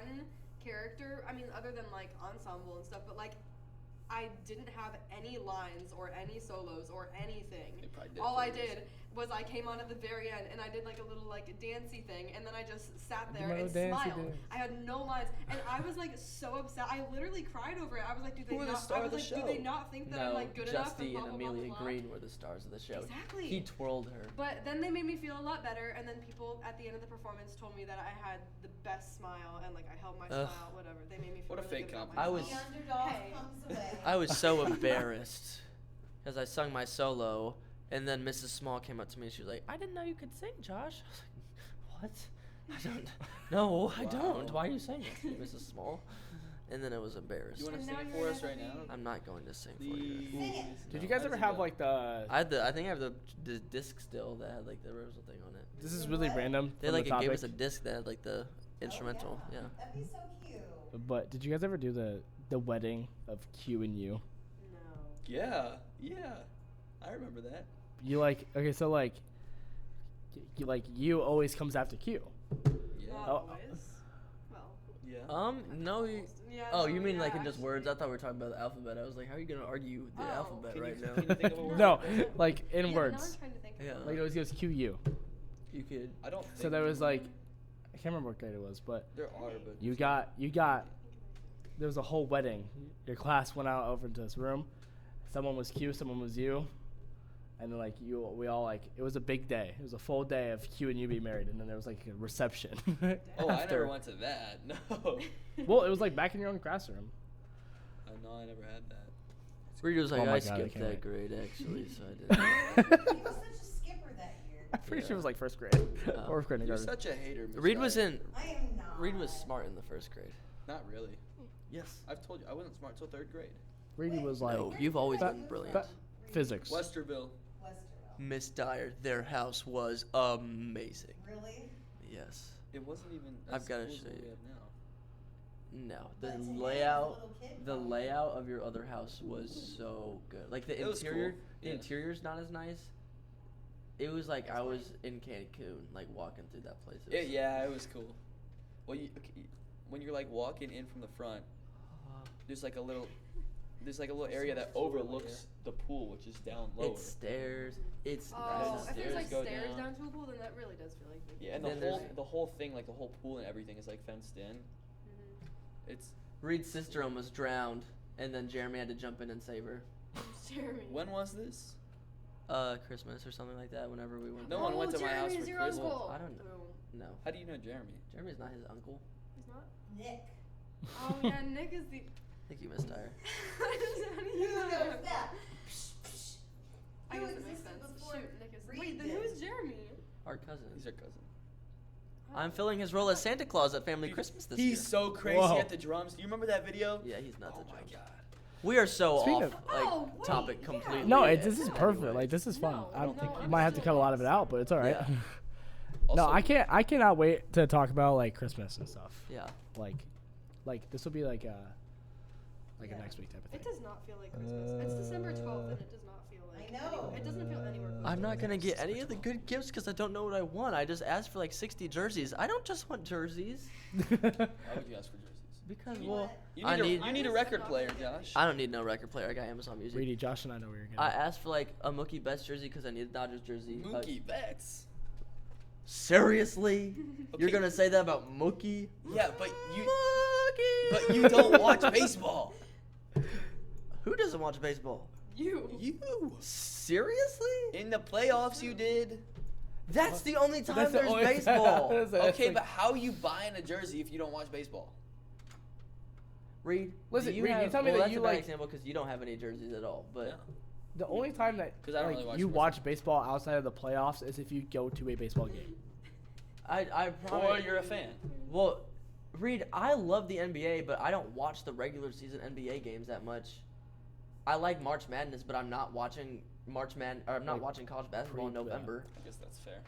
character. I mean, other than like ensemble and stuff, but like I didn't have any lines or any solos or anything. They probably did All for I you. did was I came on at the very end and I did like a little like dancey thing and then I just sat Do there my and little dancey smiled. dance. I had no lines and I was like so upset. I literally cried over it. I was like, do they Who are the not? star I of was the like, do they show? not think that I'm No, like good enough? Justy blah, and blah, blah, Amelia blah, blah. Green were the stars of the show. Exactly. He twirled her. But then they made me feel a lot better, and then people at the end of the performance told me that I had the best smile, and like I held my Ugh. smile, whatever. They made me feel What a really fake good about compliment. I myself. was- The underdog Hey. comes away. I was so embarrassed because I sung my solo, and then Mrs. Small came up to me and she was like, "I didn't know you could sing, Josh." I was like, "What? I don't. No, I don't. Wow. Why are you saying that to me, Mrs. Small?" And then it was embarrassing. You want to And sing now it for you're us right now? I'm not going to sing for you. Please. Sing it. Did you No, guys how ever does it have go? like the? I think I have the disc still that had like the rehearsal thing on it. This is really What? random. They from like the gave us a topic, disc that had like the instrumental. Yeah. That'd be so cute. But did you guys ever do the wedding of Q and U? No. Yeah, I remember that. You like okay, so like, you always comes after Q. Yeah. Not Oh. always. Well. Yeah. No. Yeah. Oh, no, you mean yeah, like in just actually. words? I thought we were talking about the alphabet. I was like, how are you gonna argue the Oh. alphabet Can right you- now? can you think of a word? No, like in Yeah, words. Now I'm trying to think of Yeah. one. Like it always goes Q U. You could. I don't. So think there of was one. like, I can't remember what grade it was, but There are, but you got there was a whole wedding. Your class went out over to this room. Someone was Q, someone was you. And then, like, we all, like, it was a big day. It was a full day of Q and you being married. And then there was, like, a reception. Oh, I after. never went to that. No. Well, it was, like, back in your own classroom. No, I never had that. Reid was like, Oh my I God, I skipped can't that wait. grade, actually, so I didn't. He was such a skipper that year. I'm pretty sure it was, like, first grade. or You're kindergarten. such a hater, Mr. Reid was Dyer. in. I am not. Reid was smart in the first grade. Not really. Yes. I've told you, I wasn't smart until 3rd grade. Reedy was, like, No, you've always But- been brilliant. but- physics. Westerville. Westerville. Miss Dyer, their house was amazing. Really? Yes. It wasn't even. I've as gotta cool as show what we you. have now. No, But to the him, as a layout, little kid, the probably. layout of your other house was so good. Like the It was interior, cool, the yeah. interior's not as nice. It was like I was in Cancun, like walking through that place. It was Yeah, it was cool. Well, when you're like walking in from the front, there's like a little area that overlooks the pool, which is down lower. It's stairs. It's Oh, nice. if there's like go stairs down. down to a pool, then that really does feel like vacation. Yeah, and Then there's- the whole thing, like the whole pool and everything, is like fenced in. It's Reid's sister almost drowned, and then Jeremy had to jump in and save her. Jeremy. when was this? Christmas or something like that. Whenever we went. No there. one went to my house Jeremy's for your Christmas. uncle. I don't know. Oh, No, How do you know Jeremy? Jeremy's not his uncle. he's not. Nick. Oh yeah, Nick is the. Thank you, Miss Dyer. How do you Who know? knows that? I Who guess it makes existed sense. before Shoot, Nick is. Reid Wait, then did? who's Jeremy? Our cousin. He's our cousin. I'm filling his role as Santa Claus at family Christmas this He's year. so crazy Whoa. at the drums. Do you remember that video? Yeah, he's not Oh the my drums. god. We are so Speaking off of- Oh, wait, topic yeah. completely. No, Yeah. this is perfect. Like, this is fun. No, I don't no, think I'm you might have to still cut a lot of it lost. out, but it's all right. Yeah. No, Also- I cannot wait to talk about, like, Christmas and stuff. Yeah. Like this will be like a next week type of thing. It does not feel like Christmas. It's December 12th, and it does not feel like. I know. It doesn't feel anywhere close. I'm to not gonna Christmas. get any of the good gifts because I don't know what I want. I just asked for like 60 jerseys. I don't just want jerseys Why would you ask for jerseys? because You well, want- I need. You need a record player, Josh. I don't need no record player. I got Amazon Music. Reedy, Josh, and I know where you're going. I asked for like a Mookie Betts jersey because I need a Dodgers jersey. Mookie Betts. Seriously? You're Okay. gonna say that about Mookie? Yeah, but you Mookie. but you don't watch baseball. Who doesn't watch baseball? You. You. Seriously? In the playoffs, you did. That's the only time That's the there's only- baseball. That's Okay, like- but how are you buying a jersey if you don't watch baseball? Reid, Listen, do you Reid, you have, tell me well, that that's you a bad like- example because you don't have any jerseys at all. But Yeah. the only time that 'Cause I don't like, really watch you baseball. watch baseball outside of the playoffs is if you go to a baseball game. I Or probably you're a fan. Well, Reid, I love the NBA, but I don't watch the regular season NBA games that much. I like March Madness, but I'm not watching I'm not Like, watching college basketball in pre- yeah. November. I guess that's fair.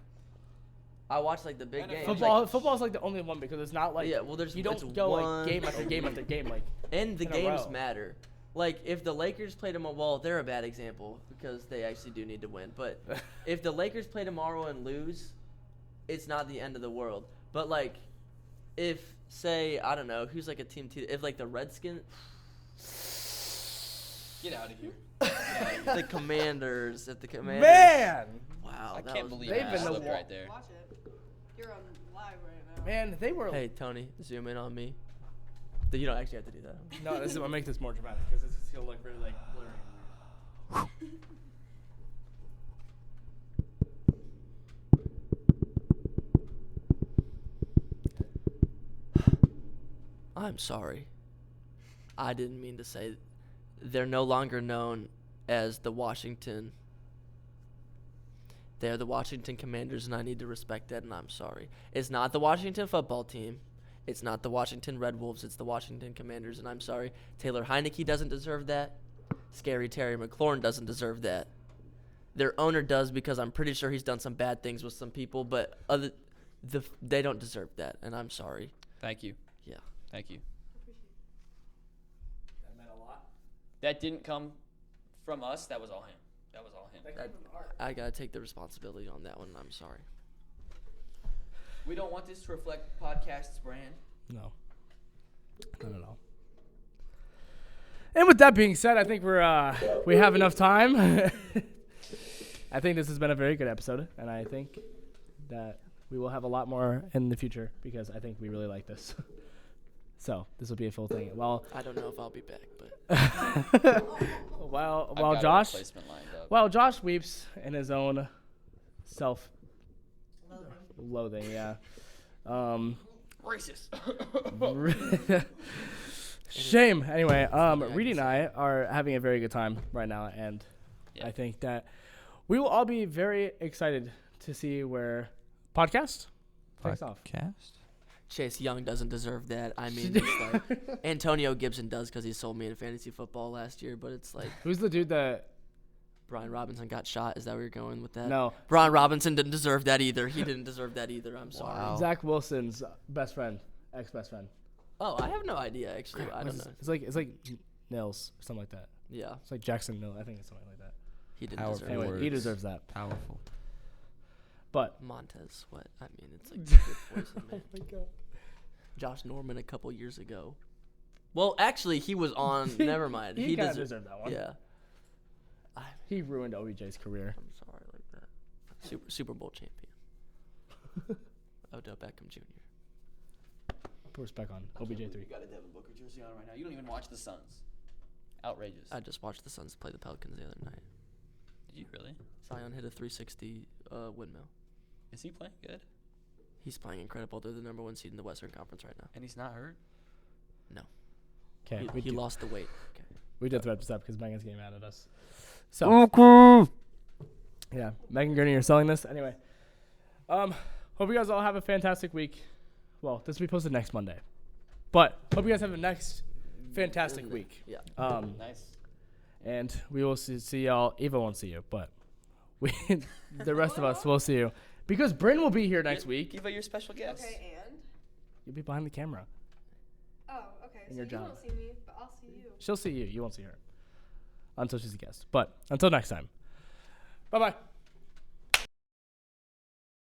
I watch like the big NFL games. Football's like the only one because it's not like Yeah, well, there's- you don't it's go one- like game after game after game like And the in a games row. matter. Like if the Lakers play tomorrow, well, they're a bad example because they actually do need to win. But if the Lakers play tomorrow and lose, it's not the end of the world. But like, if say I don't know who's like a team, if like the Redskins, Get out of here. the Commanders, if the Commanders, man, wow, I that can't was believe they've you been the slipped wa- right there. Watch it. You're on live right now. man, they were. Hey Tony, zoom in on me. You don't actually have to do that. No, this is what makes this more dramatic because this is gonna look really like blurry. I'm sorry. I didn't mean to say they're no longer known as the Washington. They're the Washington Commanders, and I need to respect that, and I'm sorry. It's not the Washington football team. It's not the Washington Red Wolves. It's the Washington Commanders, and I'm sorry. Taylor Heineke doesn't deserve that. Scary Terry McLaurin doesn't deserve that. Their owner does because I'm pretty sure he's done some bad things with some people, but they don't deserve that, and I'm sorry. Thank you. Yeah. Thank you. That meant a lot. That didn't come from us. That was all him. That was all him. I gotta take the responsibility on that one, and I'm sorry. We don't want this to reflect podcast's brand. No, not at all. And with that being said, I think we have enough time. I think this has been a very good episode, and I think that we will have a lot more in the future because I think we really like this. So this will be a full thing. Well, I don't know if I'll be back, but while I've got a Josh replacement lined up. while Josh weeps in his own self-loathing, yeah. Racist. Shame. Anyway, Reid and I are having a very good time right now, and Yeah. I think that we will all be very excited to see where podcast takes off. Podcast? Chase Young doesn't deserve that. I mean, it's like Antonio Gibson does because he sold me in fantasy football last year, but it's like Who's the dude that? Brian Robinson got shot. Is that where you're going with that? No, Brian Robinson didn't deserve that either. He didn't deserve that either. I'm sorry. Wow. Zach Wilson's best friend, ex-best friend. Oh, I have no idea actually. I don't know. It's like Nils or something like that. Yeah, It's like Jackson Nils. I think it's something like that. he didn't Powerful deserve Anyway, it. words. he deserves that. Powerful. But Montez, what? I mean, it's like good poison, man. my God. Josh Norman a couple years ago. Well, actually, he was on. Never mind. He kind of deser- deserved that one. Yeah. He ruined OBJ's career. I'm sorry, like that. Super Bowl champion. Odell Beckham Jr. Put respect on OBJ3. You got a Devin Booker jersey on right now. You don't even watch the Suns. Outrageous. I just watched the Suns play the Pelicans the other night. Did you really? Zion hit a 360 windmill. Is he playing good? He's playing incredible. They're the number 1 seed in the Western Conference right now. And he's not hurt? Okay, He lost the weight. Okay. we did wrap this up because Megan's getting mad at us. So yeah, Megan Gurney, you're selling this anyway. Hope you guys all have a fantastic week. Well, this will be posted next Monday, but hope you guys have a next fantastic week. Yeah. Nice. And we will see y'all. Eva won't see you, but we, the rest of us will see you because Brynn will be here next week. Eva, your special guest. Okay, and? You'll be behind the camera. Oh, okay. In So your you job. won't see me, but I'll see you. She'll see you. You won't see her until she's a guest. But until next time. Bye-bye.